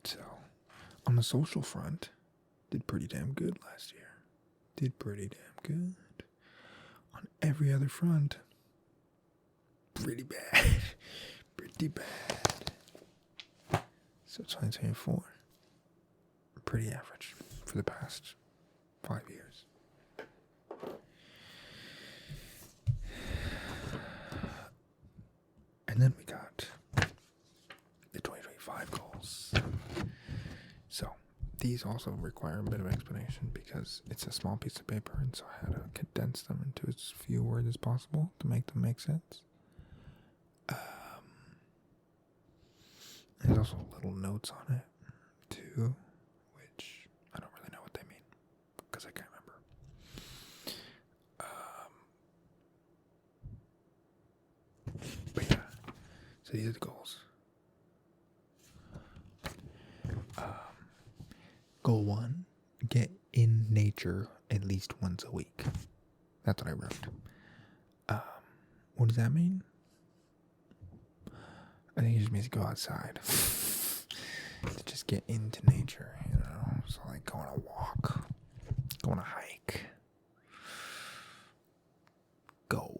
So, on the social front, did pretty damn good last year. Did pretty damn good. On every other front, pretty bad. Pretty bad. So 2024, pretty average for the past 5 years. And then we got the 2025 goals. So these also require a bit of explanation because it's a small piece of paper, and so I had to condense them into as few words as possible to make them make sense. There's also little notes on it, too, which I don't really know what they mean, because I can't remember. But yeah, so these are the goals. Goal 1, get in nature at least once a week. That's what I wrote. What does that mean? I think it just means go outside. To just get into nature, So like go on a walk, go on a hike, go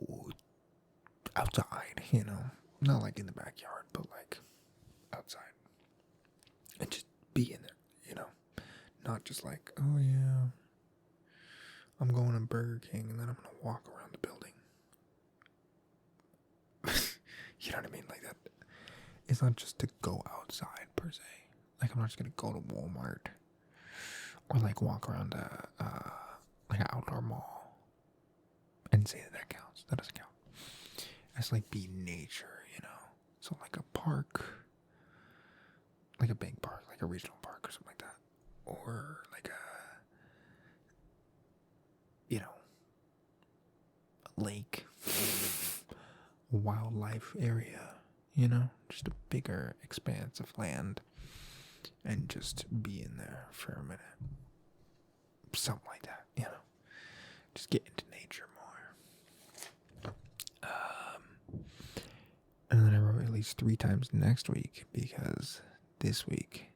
outside, Not like in the backyard, but like outside. And just be in there, Not just like, oh yeah, I'm going to Burger King and then I'm going to walk around the building. You know what I mean? Like that. It's not just to go outside per se. Like I'm not just gonna go to Walmart or like walk around like an outdoor mall and say that counts. That doesn't count. It's like be nature, So like a park, like a big park, like a regional park or something like that, or like a lake, wildlife area. Just a bigger expanse of land and just be in there for a minute. Something like that, Just get into nature more. And then I wrote at least 3 times next week because this week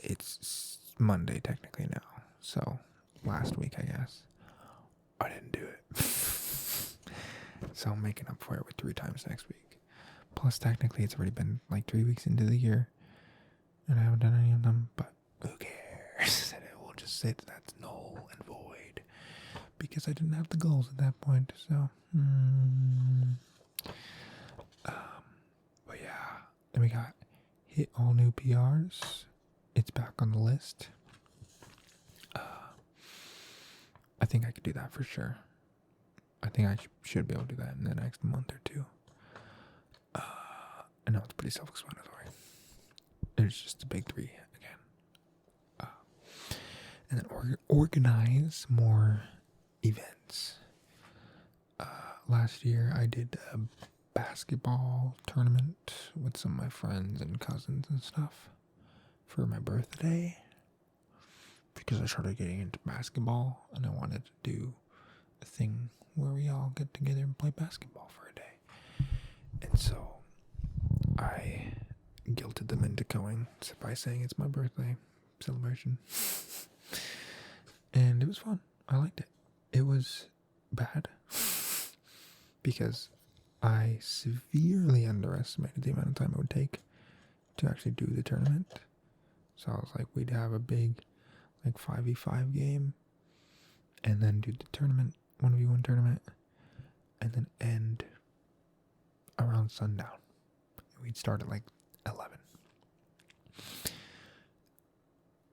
it's Monday technically now. So last week, I guess, I didn't do it. So I'm making up for it with 3 times next week. Plus, technically, it's already been like 3 weeks into the year, and I haven't done any of them, but who cares? And it will just say that that's null and void, because I didn't have the goals at that point, so, but yeah, then we got hit all new PRs. It's back on the list. I think I could do that for sure. I think I should be able to do that in the next month or 2. I know it's pretty self-explanatory. It's just the big 3 again. And then organize more events. Last year I did a basketball tournament with some of my friends and cousins and stuff for my birthday, because I started getting into basketball and I wanted to do a thing where we all get together and play basketball for a day. And so I guilted them into going by saying it's my birthday celebration. And it was fun. I liked it. It was bad because I severely underestimated the amount of time it would take to actually do the tournament. So I was like, we'd have a big, like, 5v5 game, and then do the tournament, 1v1 tournament, and then end around sundown. We'd start at, like, 11.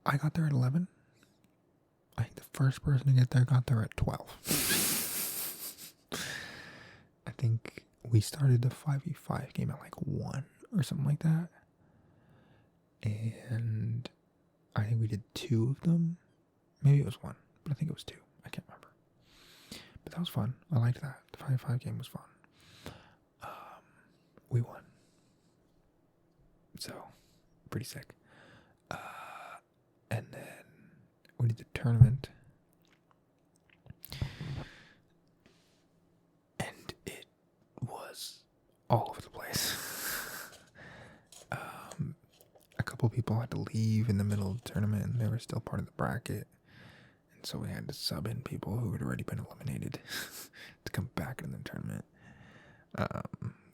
I got there at 11. I think the first person to get there got there at 12. I think we started the 5v5 game at, like, 1 or something like that. And I think we did 2 of them. Maybe it was 1, but I think it was 2. I can't remember. But that was fun. I liked that. The 5v5 game was fun. We won. So, pretty sick. And then we did the tournament. And it was all over the place. A couple people had to leave in the middle of the tournament, and they were still part of the bracket. And so we had to sub in people who had already been eliminated to come back in the tournament.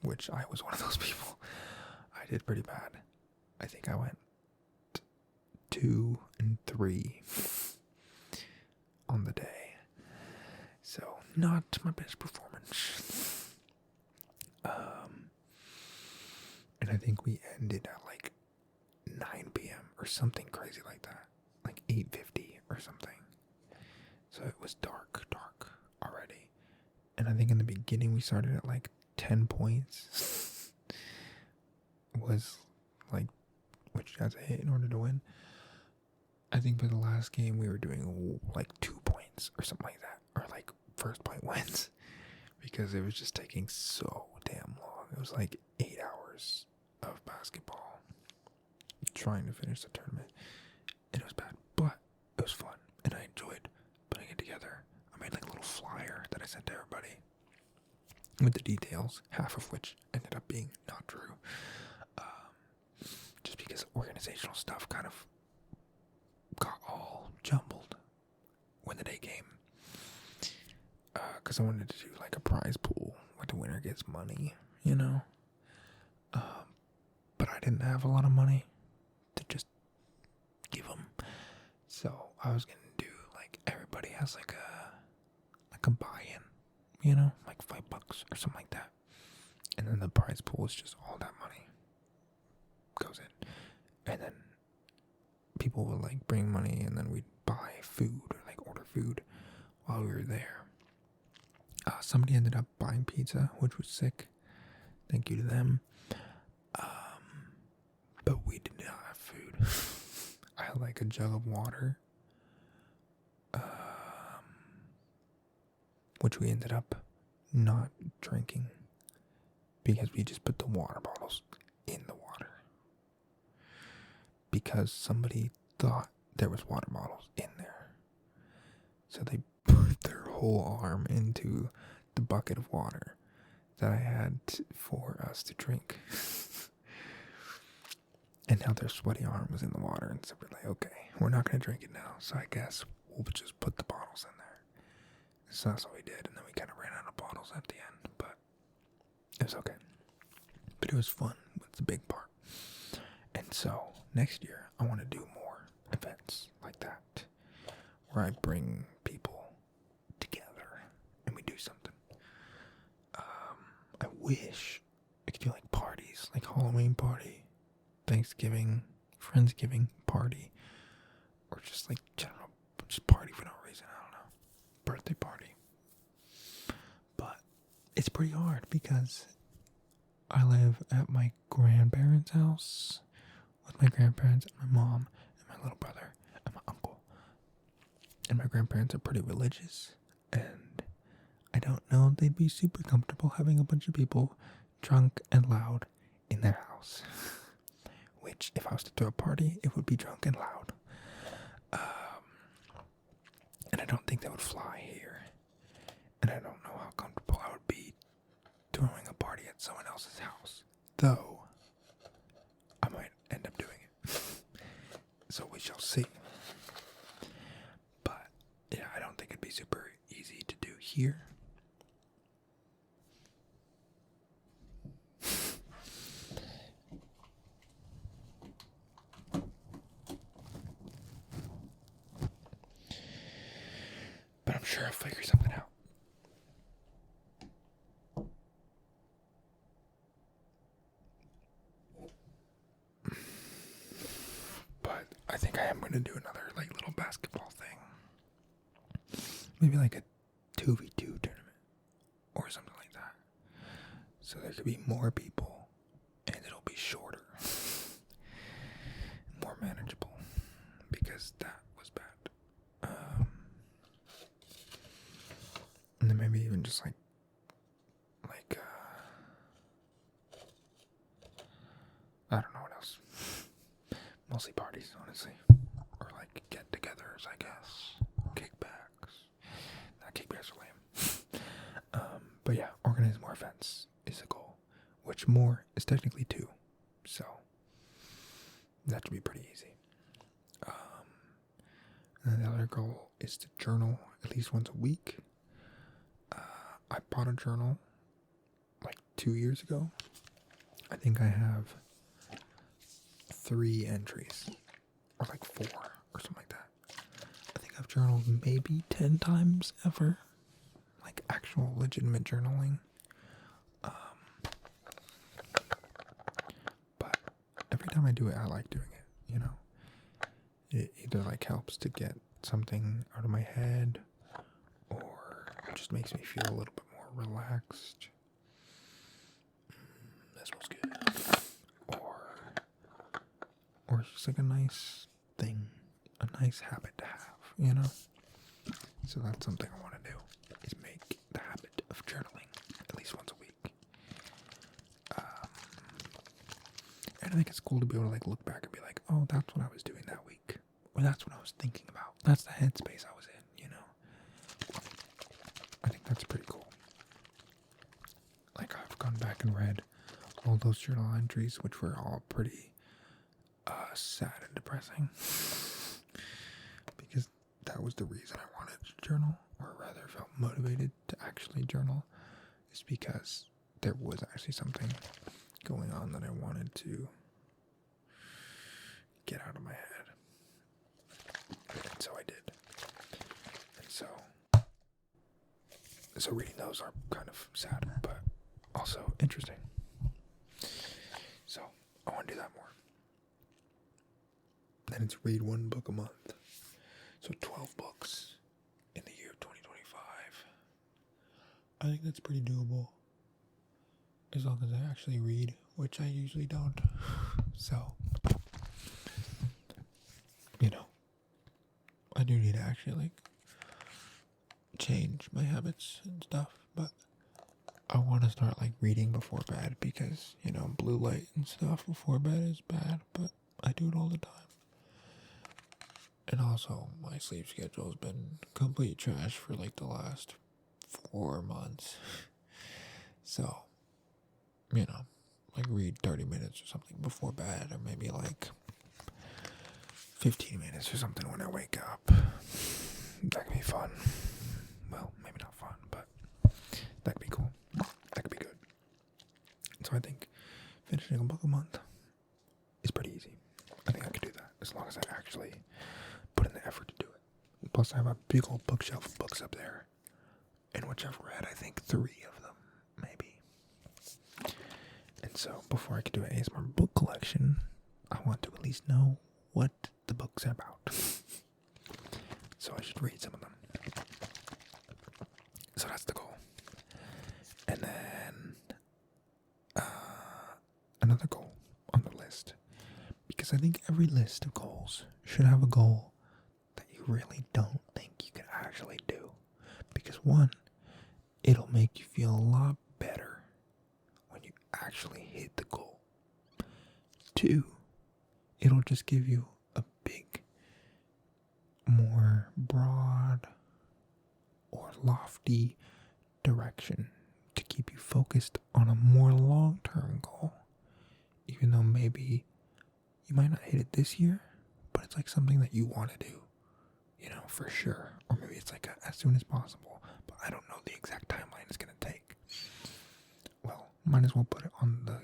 Which I was one of those people. I did pretty bad. I think I went 2 and 3 on the day. So, not my best performance. And I think we ended at like 9 p.m. or something crazy like that. Like 8:50 or something. So it was dark already. And I think in the beginning we started at like 10 points. Was like, which you had to hit in order to win. I think for the last game we were doing like 2 points or something like that. Or like first point wins. Because it was just taking so damn long. It was like 8 hours of basketball trying to finish the tournament. And it was bad, but it was fun. And I enjoyed putting it together. I made like a little flyer that I sent to everybody with the details, half of which ended up being not true. Just because organizational stuff kind of got all jumbled when the day came. Because I wanted to do like a prize pool where the winner gets money, you know? But I didn't have a lot of money to just give them. So I was going to do like everybody has like a buy-in, you know? Like $5 or something like that. And then the prize pool is just all that money goes in. And then people would like bring money, and then we'd buy food or like order food while we were there. Somebody ended up buying pizza, which was sick. Thank you to them. But we did not have food. I had like a jug of water, which we ended up not drinking because we just put the water bottles in the water. Because somebody thought there was water bottles in there. So they put their whole arm into the bucket of water that I had for us to drink. And now their sweaty arm was in the water, and so we're like, okay, we're not going to drink it now, so I guess we'll just put the bottles in there. So that's what we did, and then we kind of ran out of bottles at the end, but it was okay. But it was fun. That's the big part. And so next year, I want to do more events like that, where I bring people together and we do something. I wish I could do like parties, like Halloween party, Thanksgiving, Friendsgiving party, or just like general, just party for no reason, I don't know, birthday party. But it's pretty hard because I live at my grandparents' house with my grandparents and my mom and my little brother and my uncle. And my grandparents are pretty religious, and I don't know if they'd be super comfortable having a bunch of people drunk and loud in their house. Which, if I was to throw a party, it would be drunk and loud. And I don't think that would fly here. And I don't know how comfortable I would be throwing a party at someone else's house. Though, I might end up doing it. So we shall see. But, yeah, I don't think it'd be super easy to do here. going to do another like little basketball thing. Maybe like a 2v2 tournament or something like that. So there could be more people and it'll be shorter. More manageable. Because that was bad. And then maybe even just like I don't know what else. Mostly parties, honestly. Or like get-togethers, I guess. Kickbacks. Not kickbacks are lame. But yeah, organize more events is a goal. Which more is technically 2. So that should be pretty easy. And then the other goal is to journal at least once a week. I bought a journal like 2 years ago. I think I have 3 entries, or like 4, or something like that. I think I've journaled maybe 10 times ever, like actual legitimate journaling. But every time I do it, I like doing it, you know? It either like helps to get something out of my head, or it just makes me feel a little bit more relaxed. That smells good. Or it's just like a nice thing, a nice habit to have, you know? So that's something I want to do, is make the habit of journaling at least once a week. And I think it's cool to be able to like look back and be like, oh, that's what I was doing that week. Or that's what I was thinking about. That's the headspace I was in, you know? I think that's pretty cool. Like, I've gone back and read all those journal entries, which were all pretty sad and depressing. Because that was the reason I wanted to journal, or rather felt motivated to actually journal, is because there was actually something going on that I wanted to get out of my head. And so I did. And so reading those are kind of sad, but also interesting. So I want to do that more. Then it's read 1 book a month. So 12 books in the year 2025. I think that's pretty doable. As long as I actually read, which I usually don't. So, you know, I do need to actually like change my habits and stuff, but I want to start like reading before bed because, you know, blue light and stuff before bed is bad, but I do it all the time. And also, my sleep schedule has been complete trash for like the last 4 months. So, you know, like read 30 minutes or something before bed, or maybe like 15 minutes or something when I wake up. That could be fun. Well, maybe not fun, but that could be cool. That could be good. So I think finishing a book a month is pretty easy. I think I could do that as long as I actually put in the effort to do it. Plus I have a big old bookshelf of books up there, in which I've read I think 3 of them, maybe. And so before I could do an ASMR book collection, I want to at least know what the books are about. So I should read some of them. So that's the goal. And then another goal on the list, because I think every list of goals should have a goal that you really don't think you can actually do. Because 1, it'll make you feel a lot better when you actually hit the goal. 2, it'll just give you a big, more broad or lofty direction to keep you focused on a more long-term goal. Even though maybe you might not hit it this year, but it's like something that you want to do, you know, for sure. Or maybe it's like as soon as possible, but I don't know the exact timeline it's going to take. Well, might as well put it on the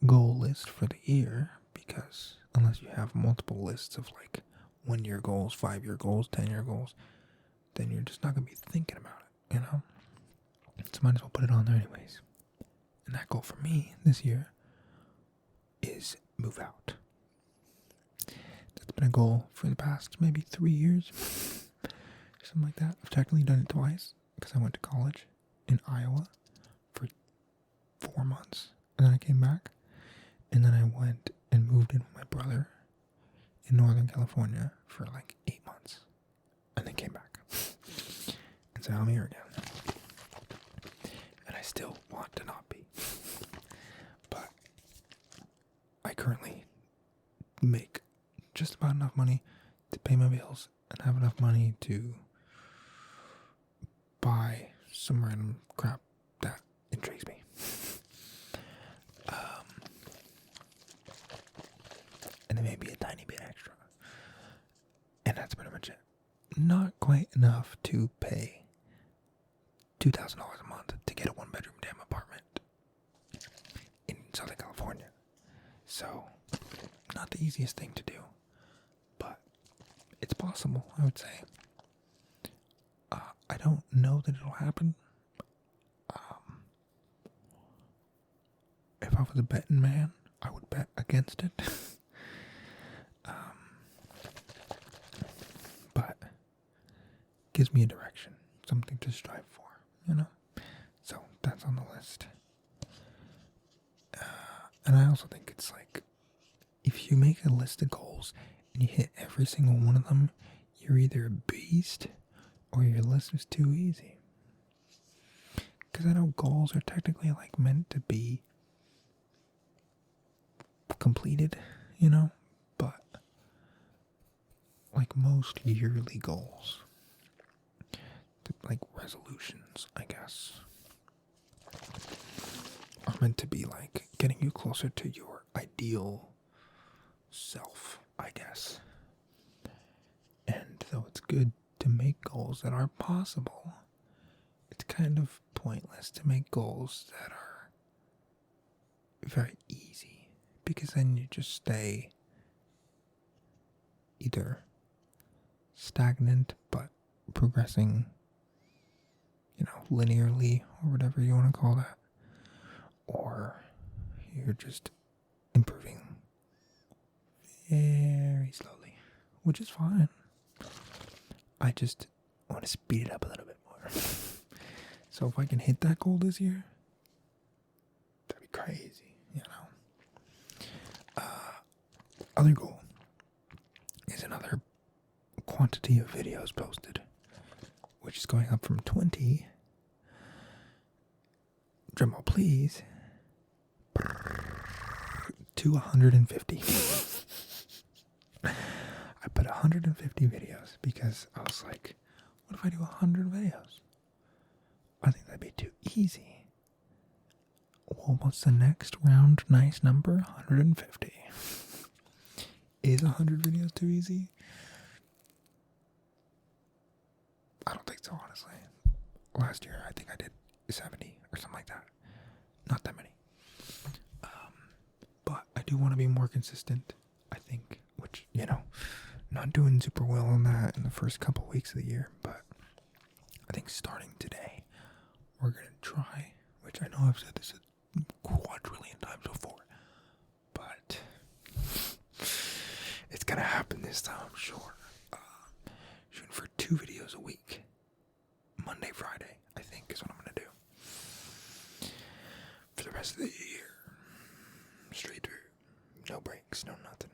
goal list for the year, because unless you have multiple lists of like 1-year goals, 5-year goals, 10-year goals, then you're just not going to be thinking about it, you know? So might as well put it on there anyways. And that goal for me this year is move out. been a goal for the past maybe 3 years, something like that. I've technically done it twice because I went to college in Iowa for 4 months, and then I came back, and then I went and moved in with my brother in Northern California for like 8 months, and then came back. And so I'm here again. And I still want to not be. But I currently make just about enough money to pay my bills and have enough money to buy some random crap that intrigues me. And it may be a tiny bit extra. And that's pretty much it. Not quite enough to pay $2,000 a month to get a 1-bedroom damn apartment in Southern California. So, not the easiest thing to do, but it's possible, I would say. I don't know that it'll happen. If I was a betting man, I would bet against it. But gives me a direction, something to strive for, you know? So that's on the list. And I also think it's like, if you make a list of goals and you hit every single one of them, you're either a beast or your list is too easy. Because I know goals are technically like meant to be completed, you know? But like most yearly goals, like resolutions, I guess, are meant to be like getting you closer to your ideal self, I guess. And though it's good to make goals that are possible, it's kind of pointless to make goals that are very easy, because then you just stay either stagnant but progressing, you know, linearly or whatever you want to call that, or you're just improving very slowly, which is fine. I just want to speed it up a little bit more. So if I can hit that goal this year, that'd be crazy, you know. Other goal is another quantity of videos posted, which is going up from 20, drumroll please, to 150. I put 150 videos because I was like, what if I do 100 videos? I think that'd be too easy. Well, what's the next round nice number? 150. Is 100 videos too easy? I don't think so, honestly. Last year, I think I did 70 or something like that. Not that many. But I do want to be more consistent, I think, which, you know, not doing super well on that in the first couple weeks of the year, but I think starting today, we're going to try, which I know I've said this a quadrillion times before, but it's going to happen this time, I'm sure. Shooting for 2 videos a week. Monday, Friday, I think, is what I'm going to do. For the rest of the year. Straight through. No breaks, no nothing.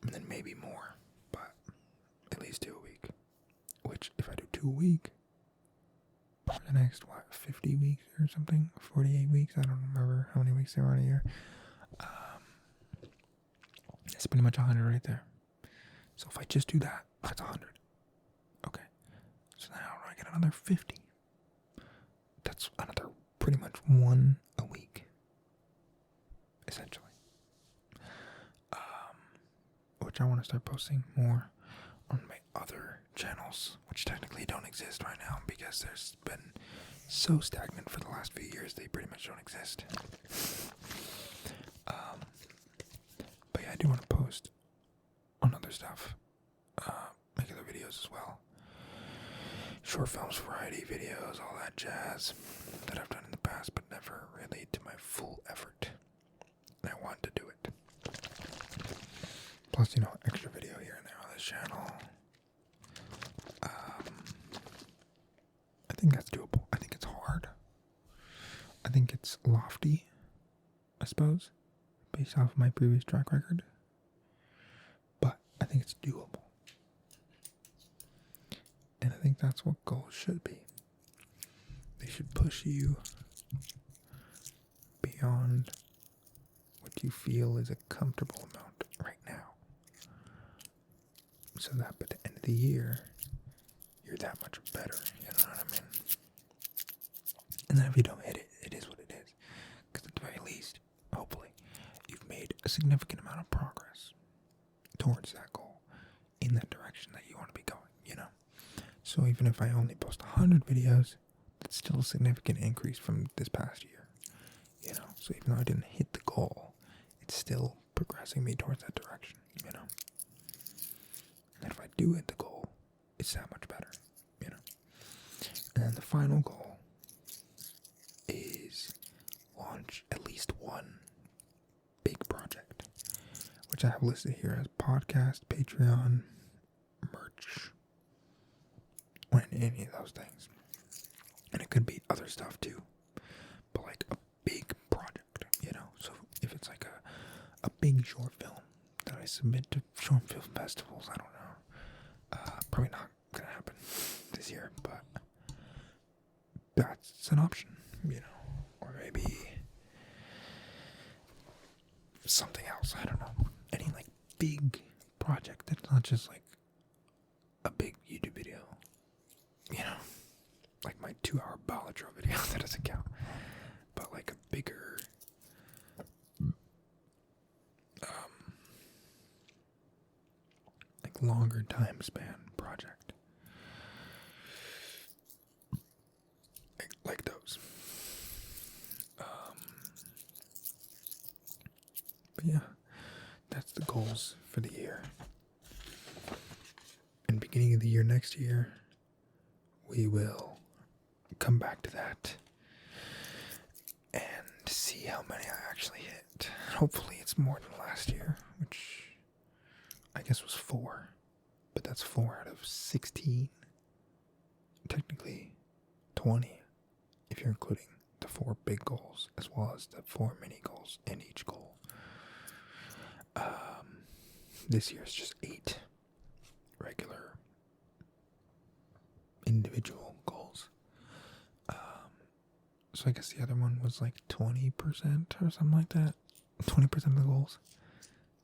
And then maybe more, but at least 2 a week. Which, if I do 2 a week, for the next, 50 weeks or something? 48 weeks? I don't remember how many weeks there are in a year. It's pretty much 100 right there. So if I just do that, that's 100. Okay. So now I get another 50. That's another pretty much 1 a week. Essentially. Which I want to start posting more on my other channels, which technically don't exist right now because there's been so stagnant for the last few years, they pretty much don't exist. But yeah, I do want to post on other stuff, make other videos as well. Short films, variety videos, all that jazz that I've done in the past, but never really to my full effort. And I want to do it. Plus, extra video here and there on this channel. I think that's doable. I think it's hard. I think it's lofty, I suppose, based off of my previous track record. But I think it's doable. And I think that's what goals should be. They should push you beyond what you feel is a comfortable amount right now. So that by the end of the year, you're that much better, you know what I mean? And then if you don't hit it, it is what it is. Because at the very least, hopefully, you've made a significant amount of progress towards that goal in that direction that you want to be going, So even if I only post 100 videos, that's still a significant increase from this past year, So even though I didn't hit the goal, it's still progressing me towards that direction, And then if I do hit the goal, it's that much better, And then the final goal is launch at least one big project, which I have listed here as podcast, Patreon, merch, or any of those things. And it could be other stuff too, but like a big project, So if it's like a big short film that I submit to short film festivals, I don't know. Probably not gonna happen this year, but that's an option, Or maybe something else, I don't know. Any like big project that's not just like a big YouTube video, Like my 2-hour Balatro video, that doesn't count. But like a bigger like longer time span project. Like those. But yeah, that's the goals for the year. And beginning of the year next year, we will come back to that and see how many I actually hit. Hopefully it's more than last year, which I guess was 4. But that's 4 out of 16. Technically 20 if you're including the 4 big goals as well as the 4 mini goals in each goal. This year is just 8 regular individual goals. So I guess the other one was like 20% or something like that. 20% of the goals.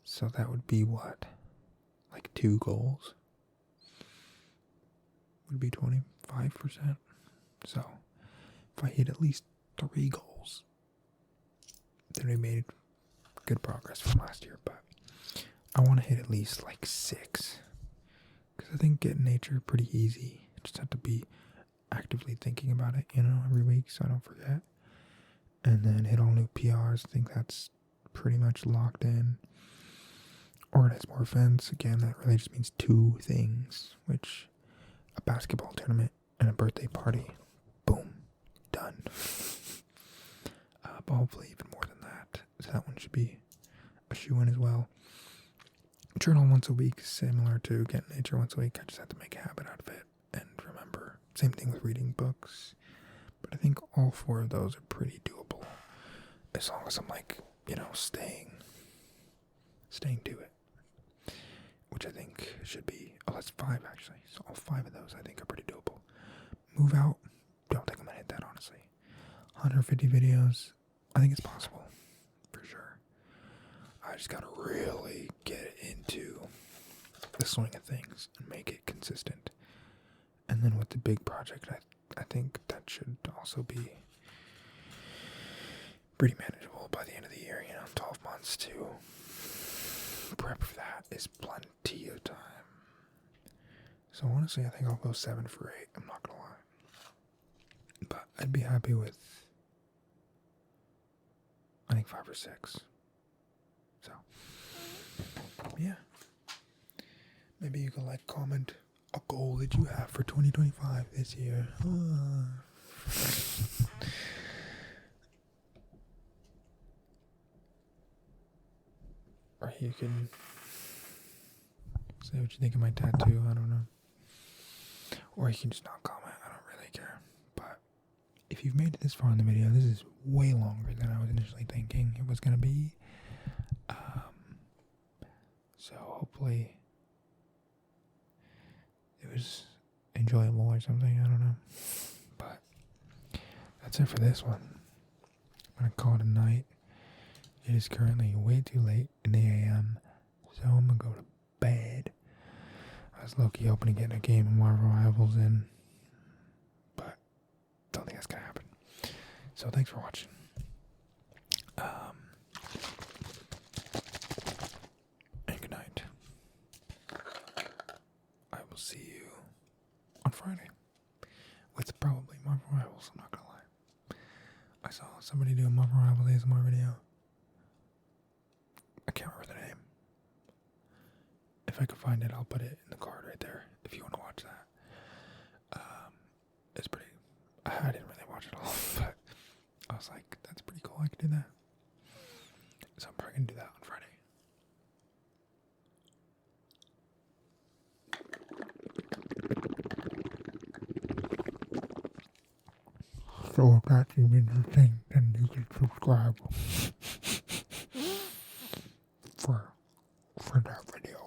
So that would be what? Like 2 goals? Would be 25%. So if I hit at least 3 goals, then we made good progress from last year. But I want to hit at least like 6. Because I think getting nature pretty easy. Just have to be actively thinking about it, every week so I don't forget. And then hit all new PRs. I think that's pretty much locked in. Organize more events. Again, that really just means 2 things, which a basketball tournament and a birthday party. Boom. Done. But hopefully even more than that. So that one should be a shoe-in as well. Journal once a week, similar to Get Nature once a week. I just have to make a habit out of it and remember. Same thing with reading books. But I think all 4 of those are pretty doable. As long as I'm like, staying to it. Which I think should be, that's 5 actually. So all 5 of those I think are pretty doable. Move out, don't think I'm gonna hit that honestly. 150 videos, I think it's possible. For sure. I just gotta really get into the swing of things and make it consistent. And then with the big project, I think that should also be pretty manageable by the end of the year. 12 months to prep for that is plenty of time. So honestly, I think I'll go 7 for 8. I'm not gonna lie. But I'd be happy with, I think 5 or 6. So, yeah. Maybe you can comment a goal that you have for 2025 this year. Or you can Say what you think of my tattoo. I don't know. Or you can just not comment. I don't really care. But if you've made it this far in the video, this is way longer than I was initially thinking it was going to be. So hopefully it was enjoyable or something. I don't know. But that's it for this one. I'm going to call it a night. It is currently way too late in the AM. So I'm going to go to bed. I was low-key hoping to get a game of Marvel Rivals in, but don't think that's gonna happen. So thanks for watching. And good night. I will see you on Friday with probably Marvel Rivals. I'm not gonna lie. I saw somebody do a Marvel Rivals ASMR video. I can't remember the name. If I can find it, I'll put it in the card right there if you want to watch that. It's pretty. I didn't really watch it all, but I was like, that's pretty cool. I can do that. So I'm probably going to do that on Friday. So if that's even interesting, then you can subscribe for that video.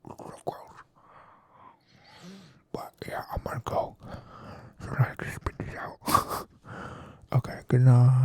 So gross. But yeah, I'm gonna go so I can spit this out. Okay, good night.